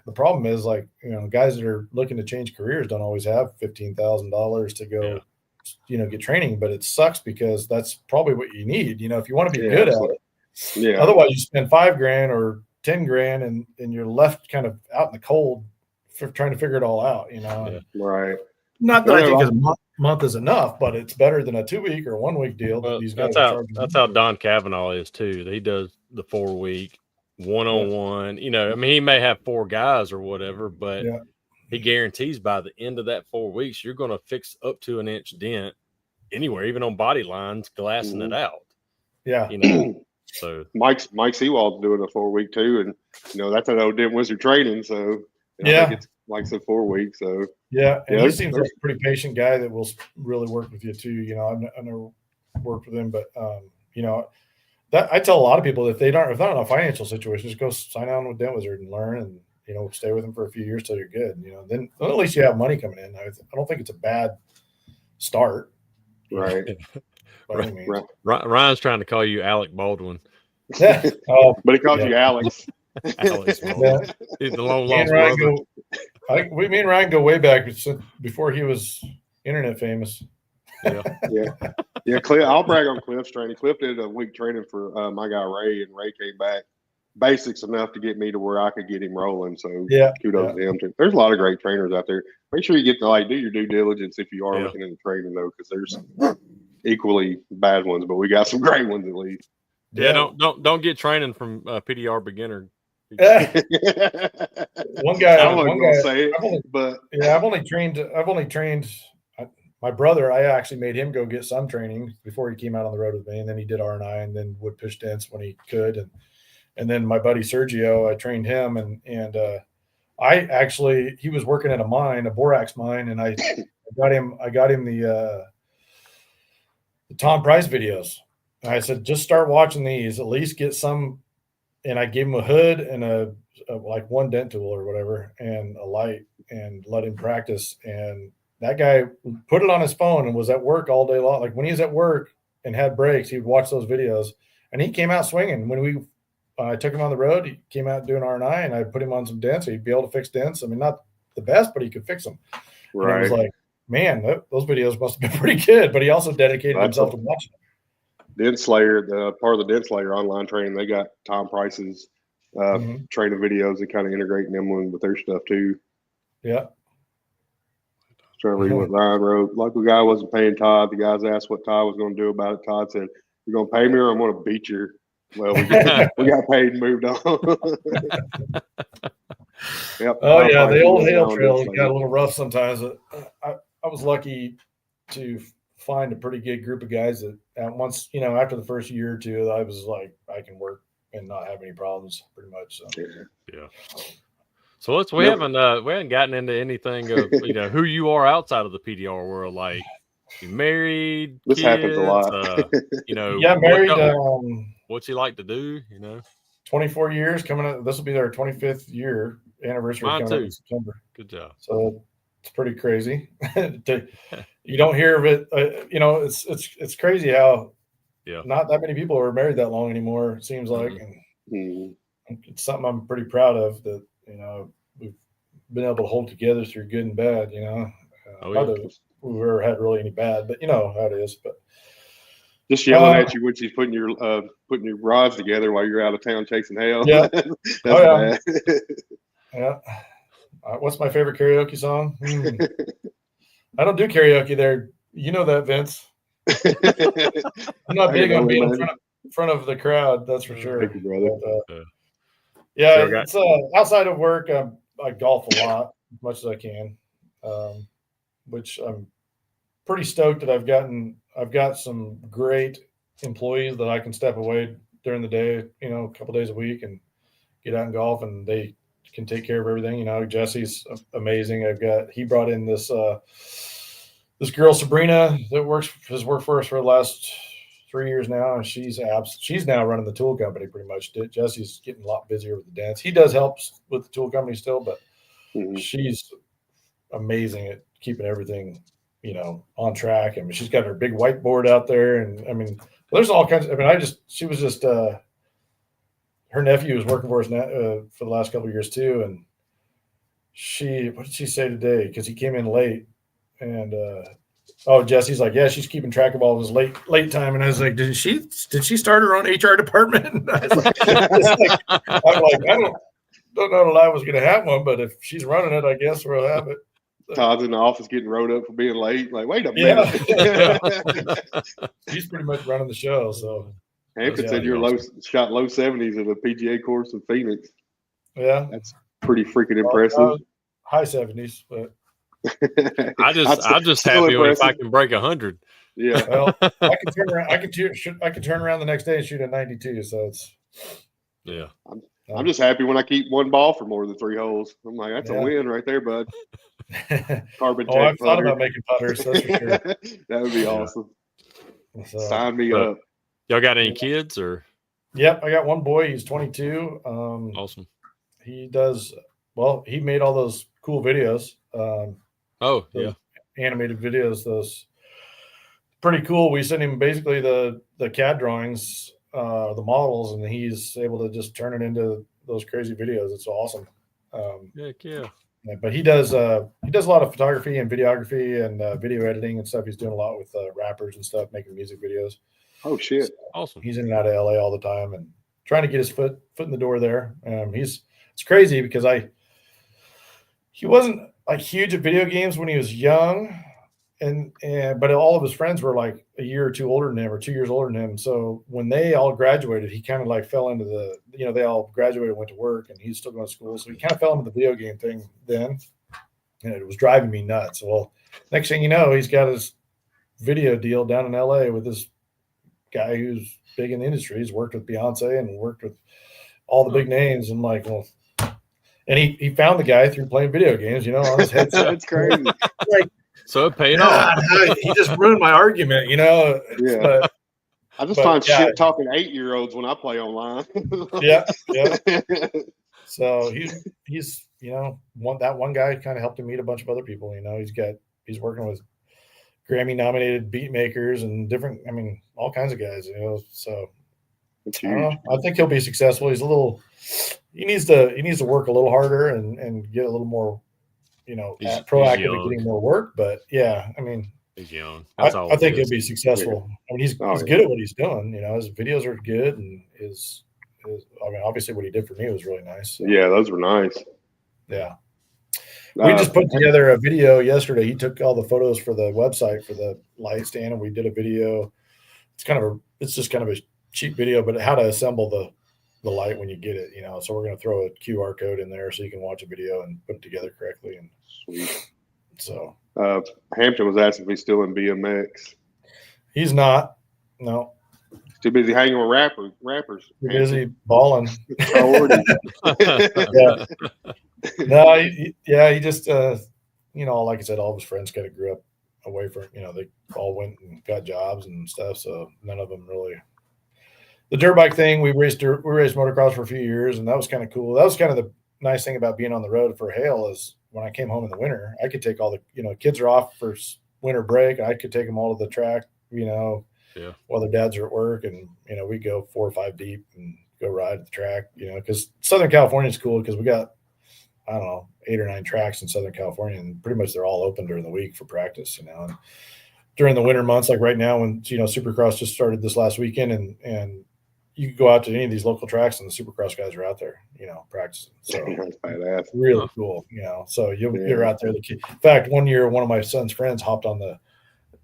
[SPEAKER 3] the problem is, like, you know, guys that are looking to change careers don't always have $15,000 to go, you know, get training. But it sucks because that's probably what you need, you know, if you want to be good at it. Yeah. Otherwise, you spend $5,000 or $10,000 and you're left kind of out in the cold for trying to figure it all out, you know.
[SPEAKER 1] Right.
[SPEAKER 3] Not that I think a month is enough, but it's better than a 2-week or 1-week deal.
[SPEAKER 2] Well,
[SPEAKER 3] these guys
[SPEAKER 2] that's how Don Cavanaugh is too. He does the 4-week one-on-one. You know, I mean, he may have 4 guys or whatever, but he guarantees by the end of that 4 weeks, you're going to fix up to an inch dent anywhere, even on body lines, glassing it out.
[SPEAKER 3] Yeah.
[SPEAKER 2] You know, so
[SPEAKER 1] Mike Sewald's doing a 4-week too, and you know that's an old Dent Wizard training. So I think it's like I said 4 weeks. So
[SPEAKER 3] and he seems like a pretty patient guy that will really work with you too. You know, I've never worked with him, but you know, that I tell a lot of people if they're not in a financial situation, just go sign on with Dent Wizard and learn, and you know, stay with him for a few years till you're good. You know, then at least you have money coming in. I don't think it's a bad start.
[SPEAKER 1] Right.
[SPEAKER 2] Right. Ryan's trying to call you Alec Baldwin.
[SPEAKER 3] Yeah.
[SPEAKER 1] But he calls you Alex.
[SPEAKER 2] Alex Baldwin. He's the long lost brother.
[SPEAKER 3] Me and Ryan go way back before he was internet famous.
[SPEAKER 1] Yeah. Cliff, I'll brag on Cliff's training. Cliff did a week training for my guy Ray, and Ray came back basics enough to get me to where I could get him rolling. So kudos to him too. There's a lot of great trainers out there. Make sure you get to do your due diligence if you are looking into training though, because there's equally bad ones, but we got some great ones at least.
[SPEAKER 2] Yeah, don't get training from PDR beginner.
[SPEAKER 3] One guy, I've only trained my brother. I actually made him go get some training before he came out on the road with me, and then he did R&I and then would push dents when he could, and then my buddy Sergio, I trained him, and he was working at a mine, a borax mine, and I got him the Tom Price videos. And I said, just start watching these, at least get some. And I gave him a hood and a like one dent tool or whatever, and a light, and let him practice. And that guy put it on his phone and was at work all day long. Like when he was at work and had breaks, he would watch those videos, and he came out swinging. When I took him on the road, he came out doing R&I, and I put him on some dents. So he'd be able to fix dents. I mean, not the best, but he could fix them. Right. And I was like, man, those videos must have been pretty good. But he also dedicated himself to watching them.
[SPEAKER 1] Dent Slayer, the part of the Dent Slayer online training, they got Tom Price's training videos and kind of integrating them with their stuff too.
[SPEAKER 3] Yeah.
[SPEAKER 1] Trying to read what Ryan wrote. Local guy wasn't paying Todd. The guys asked what Todd was going to do about it. Todd said, "You're going to pay me, or I'm going to beat you." Well, we got paid and moved on.
[SPEAKER 3] Yep. Oh yeah, the old Hail Trail got a little rough sometimes. I was lucky to find a pretty good group of guys that once, after the first year or two, I was like, I can work and not have any problems pretty much. So
[SPEAKER 2] yeah. So we haven't gotten into anything of who you are outside of the PDR world. Like, you married?
[SPEAKER 1] This happens a lot.
[SPEAKER 3] Yeah, married.
[SPEAKER 2] What's he like to do?
[SPEAKER 3] 24 years coming up. This will be our 25th year anniversary coming up in September.
[SPEAKER 2] Good job.
[SPEAKER 3] So it's pretty crazy. You don't hear of it. It's crazy how not that many people are married that long anymore, it seems like. And it's something I'm pretty proud of, that we've been able to hold together through good and bad. Not that we've ever had really any bad, but you know how it is. But
[SPEAKER 1] just yelling at you when she's putting your rods together while you're out of town chasing hail.
[SPEAKER 3] Yeah.
[SPEAKER 1] That's bad.
[SPEAKER 3] Yeah. What's my favorite karaoke song? I don't do karaoke there. You know that, Vince. I'm not big on being in front of the crowd, that's for sure.
[SPEAKER 1] Thank you, brother.
[SPEAKER 3] But, it's outside of work. I golf a lot, as much as I can, which I'm pretty stoked that I've got some great employees that I can step away during the day, a couple days a week, and get out and golf, and they can take care of everything. Jesse's amazing. He brought in this girl, Sabrina, that has worked for us for the last 3 years now, and she's now running the tool company pretty much. Jesse's getting a lot busier with the dance. He does help with the tool company still, but she's amazing at keeping everything, on track. I mean, she's got her big whiteboard out there, and I mean, there's all kinds of, she was just her nephew was working for us for the last couple of years too, and what did she say today? Because he came in late, and Jesse's like, yeah, she's keeping track of all of his late time, and I was like, did she start her own HR department? And I was like, I don't know that I was going to have one, but if she's running it, I guess we'll have it.
[SPEAKER 1] Todd's in the office getting rode up for being late. Like, wait a minute.
[SPEAKER 3] Yeah. She's pretty much running the show. So
[SPEAKER 1] Hampton said you're shot low 70s at a PGA course in Phoenix.
[SPEAKER 3] Yeah.
[SPEAKER 1] That's pretty freaking impressive.
[SPEAKER 3] High 70s, but
[SPEAKER 2] I'm just happy if I can break 100.
[SPEAKER 1] Yeah.
[SPEAKER 3] Well, I can turn around. I can turn around the next day and shoot a 92. So it's
[SPEAKER 1] I'm just happy when I keep one ball for more than 3 holes. I'm like, that's a win right there, bud. Carbon tape.
[SPEAKER 3] I've thought about making putters. That's for sure.
[SPEAKER 1] That would be awesome. So, sign me up.
[SPEAKER 2] Y'all got any kids or?
[SPEAKER 3] Yep, I got one boy. He's 22.
[SPEAKER 2] Awesome.
[SPEAKER 3] He does well. He made all those cool videos. Animated videos. Those pretty cool. We sent him basically the CAD drawings, the models, and he's able to just turn it into those crazy videos. It's awesome. But he does a lot of photography and videography and video editing and stuff. He's doing a lot with rappers and stuff, making music videos.
[SPEAKER 1] Oh shit!
[SPEAKER 3] So awesome. He's in and out of LA all the time and trying to get his foot in the door there. It's crazy because he wasn't like huge at video games when he was young, but all of his friends were like a year or two older than him or 2 years older than him. So when they all graduated, he kind of like fell into they all graduated, went to work, and he's still going to school. So he kind of fell into the video game thing then, and it was driving me nuts. Well, next thing you know, he's got his video deal down in LA with this guy who's big in the industry. He's worked with Beyonce and worked with all the big names. And like, well, and he found the guy through playing video games, on his headset.
[SPEAKER 1] That's crazy.
[SPEAKER 3] Like,
[SPEAKER 2] so it paid off.
[SPEAKER 3] He just ruined my argument,
[SPEAKER 1] Yeah.
[SPEAKER 3] But,
[SPEAKER 1] I just find shit talking 8-year-olds when I play online.
[SPEAKER 3] Yeah. So he's that one guy kind of helped him meet a bunch of other people. He's working with Grammy nominated beat makers and different, all kinds of guys, so I don't know. I think he'll be successful. He needs to work a little harder and get a little more, proactive at getting more work. But yeah,
[SPEAKER 2] he's young.
[SPEAKER 3] I think he'll be successful. He's good at what he's doing. His videos are good, and obviously what he did for me was really nice. So.
[SPEAKER 1] Yeah, those were nice.
[SPEAKER 3] Yeah. We just put together a video yesterday. He took all the photos for the website for the light stand, and we did a video. It's just kind of a cheap video, but how to assemble the light when you get it, So we're going to throw a QR code in there so you can watch a video and put it together correctly. And
[SPEAKER 1] sweet.
[SPEAKER 3] So
[SPEAKER 1] Hampton was asking if he's still in BMX.
[SPEAKER 3] He's not. No.
[SPEAKER 1] Too busy hanging with rappers.
[SPEAKER 3] Too busy balling.
[SPEAKER 1] Yeah.
[SPEAKER 3] No, he just, like I said, all of his friends kind of grew up away from, they all went and got jobs and stuff. So none of them really. The dirt bike thing, we raced motocross for a few years, and that was kind of cool. That was kind of the nice thing about being on the road for Hale is when I came home in the winter, I could take all the, kids are off for winter break. I could take them all to the track, while their dads are at work, and, we go 4 or 5 deep and go ride at the track, because Southern California is cool because we got, 8 or 9 tracks in Southern California, and pretty much they're all open during the week for practice, and during the winter months, like right now when, Supercross just started this last weekend, and you can go out to any of these local tracks and the Supercross guys are out there, practicing. So
[SPEAKER 1] that's badass.
[SPEAKER 3] Really cool, so you're out there. In fact, one year, one of my son's friends hopped on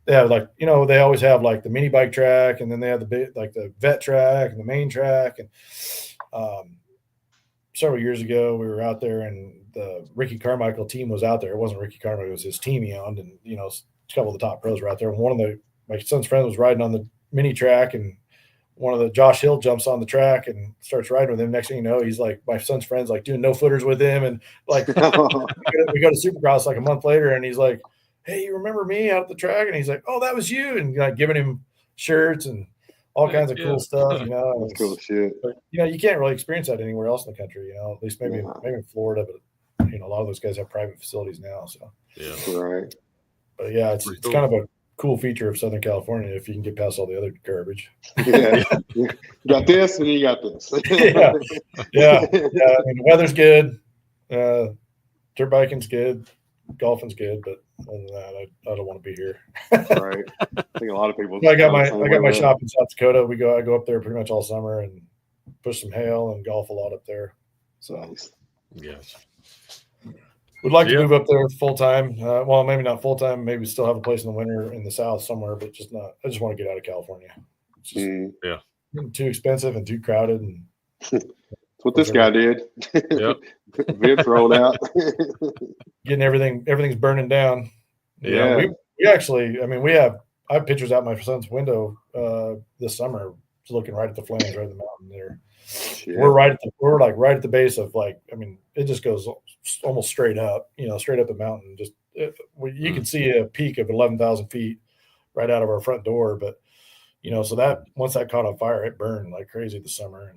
[SPEAKER 3] they have they always have like the mini bike track, and then they have the vet track and the main track. And several years ago, we were out there, and the Ricky Carmichael team was out there. It wasn't Ricky Carmichael; it was his team he owned, and a couple of the top pros were out there. And one of my son's friends was riding on the mini track, and one of the Josh Hill jumps on the track and starts riding with him. Next thing you know, he's like, my son's friend's like doing no footers with him, and like we go to Supercross like a month later, and he's like, "Hey, you remember me out at the track?" And he's like, "Oh, that was you," and like giving him shirts and all kinds of cool stuff,
[SPEAKER 1] That's cool shit.
[SPEAKER 3] But you can't really experience that anywhere else in the country, at least maybe in Florida, but a lot of those guys have private facilities now. So
[SPEAKER 1] right.
[SPEAKER 3] But yeah, it's kind of a cool feature of Southern California if you can get past all the other garbage.
[SPEAKER 1] Yeah. You got this and you got this.
[SPEAKER 3] Yeah. The weather's good. Dirt biking's good. Golfing's good, but other than that, I don't want to be here.
[SPEAKER 1] Right. I think a lot of people.
[SPEAKER 3] I got my shop in South Dakota. I go up there pretty much all summer and push some hail and golf a lot up there. So
[SPEAKER 1] nice.
[SPEAKER 2] Yes.
[SPEAKER 3] Would like to move up there full time. Well, maybe not full time. Maybe still have a place in the winter in the South somewhere, but just not. I just want to get out of California. It's just too expensive and too crowded. And
[SPEAKER 1] that's what this guy did.
[SPEAKER 2] Yep.
[SPEAKER 1] Vince rolled out.
[SPEAKER 3] Getting everything's burning down.
[SPEAKER 1] Yeah.
[SPEAKER 3] We actually, I have pictures out my son's window this summer, just looking right at the flames, right at the mountain there. Yeah. We're right at the base of it just goes almost straight up, straight up the mountain. Just you can see a peak of 11,000 feet right out of our front door. But so that once that caught on fire, it burned like crazy this summer.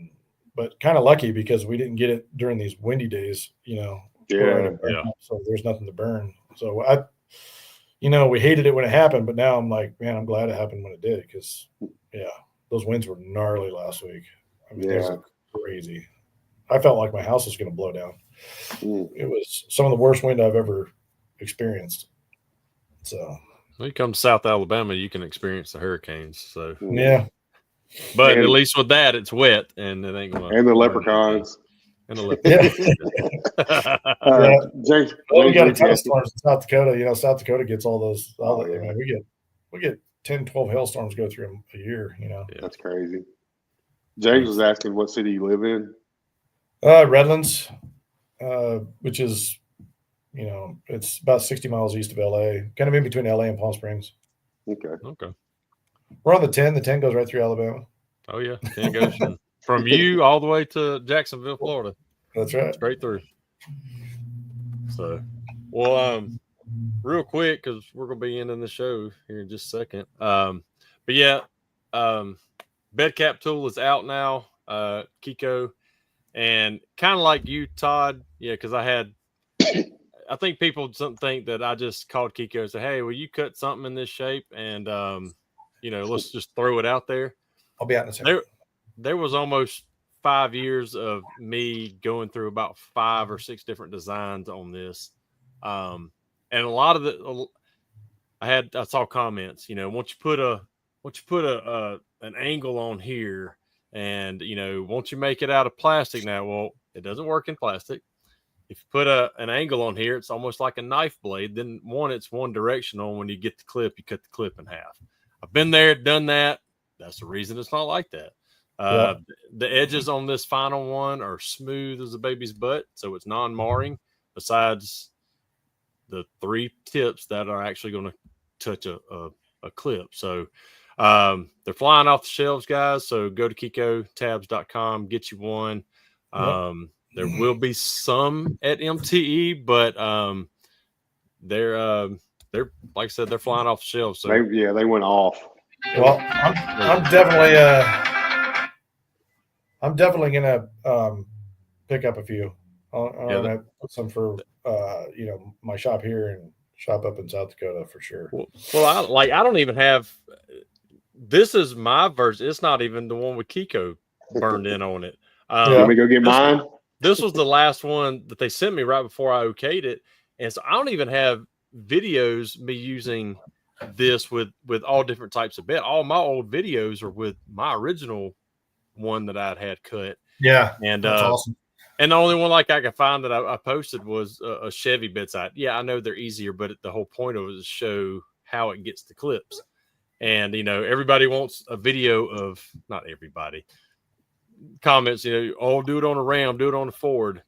[SPEAKER 3] But kind of lucky because we didn't get it during these windy days. So there's nothing to burn. So we hated it when it happened, but now I'm like, man, I'm glad it happened when it did because those winds were gnarly last week. It was crazy. I felt like my house was going to blow down. It was some of the worst wind I've ever experienced. So
[SPEAKER 2] when you come to South Alabama, you can experience the hurricanes. So
[SPEAKER 3] yeah,
[SPEAKER 2] But
[SPEAKER 1] And-
[SPEAKER 2] at least with that, it's wet and it ain't gonna.
[SPEAKER 1] And the leprechauns.
[SPEAKER 2] And the leprechauns.
[SPEAKER 1] James,
[SPEAKER 3] Well, we got a ton of
[SPEAKER 1] James,
[SPEAKER 3] storms in South Dakota. You know, South Dakota gets all those.
[SPEAKER 1] yeah.
[SPEAKER 3] I mean, we get 10, 12 hailstorms go through them a year. You know,
[SPEAKER 1] That's crazy. James was asking what city you live in.
[SPEAKER 3] Redlands, which is, you know, it's about 60 miles east of LA, kind of in between LA and Palm Springs.
[SPEAKER 2] Okay.
[SPEAKER 3] We're on the 10. The 10 goes right through Alabama.
[SPEAKER 2] Oh yeah, 10 goes from you all the way to Jacksonville, Florida.
[SPEAKER 3] That's right.
[SPEAKER 2] Straight through. So, well, real quick, because we're gonna be ending the show here in just a second. But yeah, bed cap tool is out now, Kiko, and kind of like you, Todd. Yeah, because I think people think that I just called Kiko and said, "Hey, will you cut something in this shape?" And you know, let's just throw it out there.
[SPEAKER 3] I'll be out in a second.
[SPEAKER 2] There was almost 5 years of me going through about 5 or 6 different designs on this. And a lot of I saw comments, you know, once you put an angle on here and, you know, once you make it out of plastic now, well, it doesn't work in plastic. If you put an angle on here, it's almost like a knife blade. Then it's one directional. When you get the clip, you cut the clip in half. I've been there, done that. That's the reason it's not like that. The edges on this final one are smooth as a baby's butt, so it's non-marring, besides the 3 tips that are actually going to touch a clip. So they're flying off the shelves, guys. So go to KikoTabs.com, get you one. There will be some at MTE, but they're like I said, they're flying off the shelves. So
[SPEAKER 1] they went off.
[SPEAKER 3] Well, I'm definitely gonna pick up a few. I'm gonna put some for you know, my shop here and shop up in South Dakota for sure.
[SPEAKER 2] Well, I don't even have. This is my version. It's not even the one with Kiko burned in on it.
[SPEAKER 1] Let me go get mine.
[SPEAKER 2] This was the last one that they sent me right before I okayed it, and so I don't even have videos me using this with all different types of bed. All my old videos are with my original one that I'd had cut.
[SPEAKER 3] Yeah,
[SPEAKER 2] and
[SPEAKER 3] that's awesome.
[SPEAKER 2] And the only one like I could find that I posted was a Chevy bedside. Yeah, I know they're easier, but the whole point of it is to show how it gets the clips. And you know, everybody wants a video of, not everybody comments, you know, oh, do it on a Ram, do it on a Ford.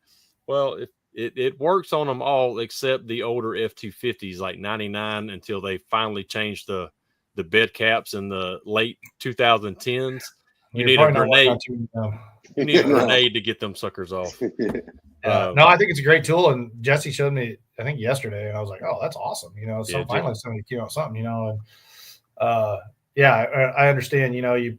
[SPEAKER 2] Well, if it works on them all except the older F-250s like 99 until they finally changed the bed caps in the late 2010s. You need a grenade. You need a grenade to get them suckers off.
[SPEAKER 3] No, I think it's a great tool. And Jesse showed me, I think yesterday, and I was like, "Oh, that's awesome!" You know, so finally somebody came out with something. You know, and I understand. You know, you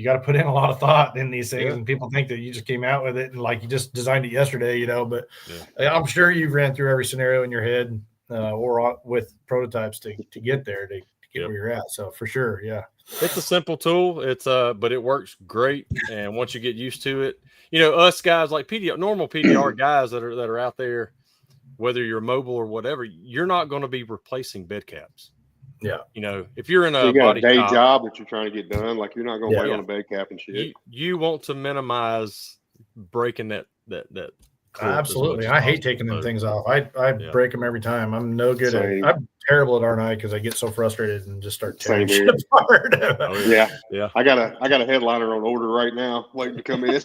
[SPEAKER 3] got to put in a lot of thought in these things, and people think that you just came out with it and like you just designed it yesterday. You know, but I'm sure you've ran through every scenario in your head or with prototypes to get there to get where you're at. So for sure, yeah.
[SPEAKER 2] It's a simple tool. It's but it works great. And once you get used to it, you know, us guys like normal PDR guys that are out there, whether you're mobile or whatever, you're not going to be replacing bed caps.
[SPEAKER 3] Yeah.
[SPEAKER 2] You know, if you're in
[SPEAKER 1] you got a day job that you're trying to get done, like you're not going to wait on a bed cap and shit.
[SPEAKER 2] You want to minimize breaking that.
[SPEAKER 3] Absolutely. I hate taking them things off. I break them every time. I'm no good at it. I'm terrible at RNI because I get so frustrated and just start tearing shit apart.
[SPEAKER 1] Yeah. I got a headliner on order right now waiting to come in.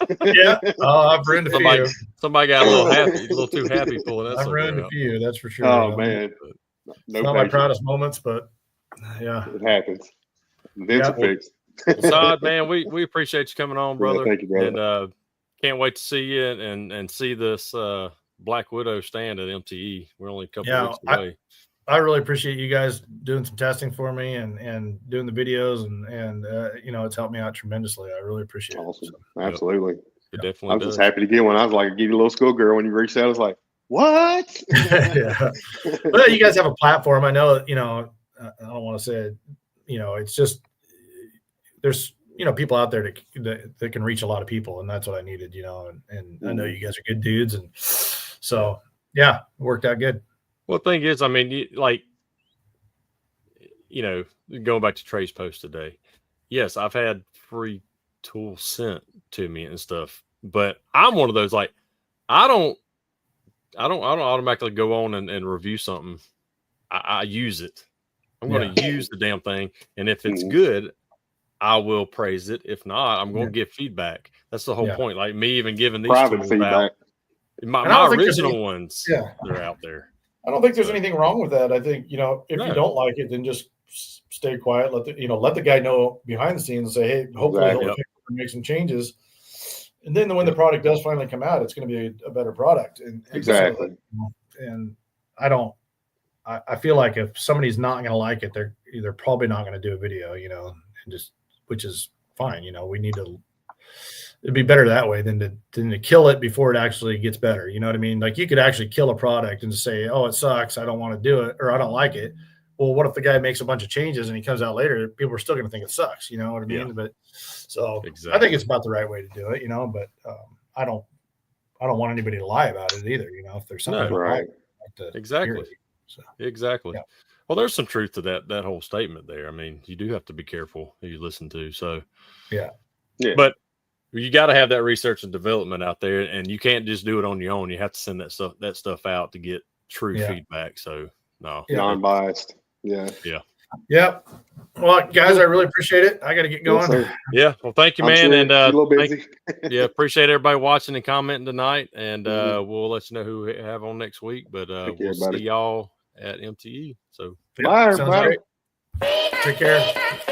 [SPEAKER 3] I've ruined a few.
[SPEAKER 2] Somebody got a little too happy pulling that.
[SPEAKER 3] I've ruined a few, that's for sure.
[SPEAKER 1] Oh man.
[SPEAKER 3] It's not my proudest moments, but yeah.
[SPEAKER 1] It happens. Then it's fixed.
[SPEAKER 2] Todd, man, we appreciate you coming on, brother.
[SPEAKER 1] Thank you, brother.
[SPEAKER 2] And can't wait to see you and see this Black Widow stand at MTE. We're only a couple of weeks away.
[SPEAKER 3] I really appreciate you guys doing some testing for me and doing the videos and you know, it's helped me out tremendously. I really appreciate it.
[SPEAKER 1] So. Absolutely.
[SPEAKER 2] It definitely
[SPEAKER 1] I was just happy to get one. I was like, give you a little schoolgirl when you reached out. I was like, what?
[SPEAKER 3] Yeah. Well, you guys have a platform. I know, you know, I don't want to say it, you know, it's just there's, you know, people out there that can reach a lot of people, and that's what I needed, you know, and I know you guys are good dudes, and so yeah, it worked out good.
[SPEAKER 2] Well, the thing is, I mean, you know, going back to Trey's post today, yes, I've had free tools sent to me and stuff, but I'm one of those, like, I don't automatically go on and review something. I use it. I'm going to use the damn thing. And if it's good, I will praise it. If not, I'm going to give feedback. That's the whole point. Like me even giving these
[SPEAKER 1] private
[SPEAKER 2] tools
[SPEAKER 1] feedback.
[SPEAKER 2] out. My original ones, they're out there.
[SPEAKER 3] I don't think there's anything wrong with that. I think, if you don't like it, then just stay quiet. Let the guy know behind the scenes and say, hey, hopefully he'll make some changes. And then when the product does finally come out, it's going to be a better product. And
[SPEAKER 1] exactly.
[SPEAKER 3] And I feel like if somebody's not going to like it, they're probably not going to do a video, and just, which is fine. It'd be better that way than to kill it before it actually gets better. You know what I mean? Like you could actually kill a product and say, oh, it sucks, I don't want to do it, or I don't like it. Well, what if the guy makes a bunch of changes and he comes out later? People are still going to think it sucks. You know what I mean? But so I think it's about the right way to do it, but I don't want anybody to lie about it either. If there's something
[SPEAKER 1] right.
[SPEAKER 2] Exactly. So, exactly. Yeah. Well, there's some truth to that whole statement there. I mean, you do have to be careful who you listen to. So
[SPEAKER 3] yeah.
[SPEAKER 2] But you got to have that research and development out there, and you can't just do it on your own. You have to send that stuff out to get true feedback. So
[SPEAKER 1] non-biased. Yeah.
[SPEAKER 3] Yep. Well, guys, I really appreciate it. I got to get going.
[SPEAKER 2] Yeah. Well, thank you, man.
[SPEAKER 1] Sure
[SPEAKER 2] and
[SPEAKER 1] a little busy.
[SPEAKER 2] Appreciate everybody watching and commenting tonight. And we'll let you know who we have on next week. But we'll see y'all at MTE. So
[SPEAKER 1] bye, everybody.
[SPEAKER 3] Take care.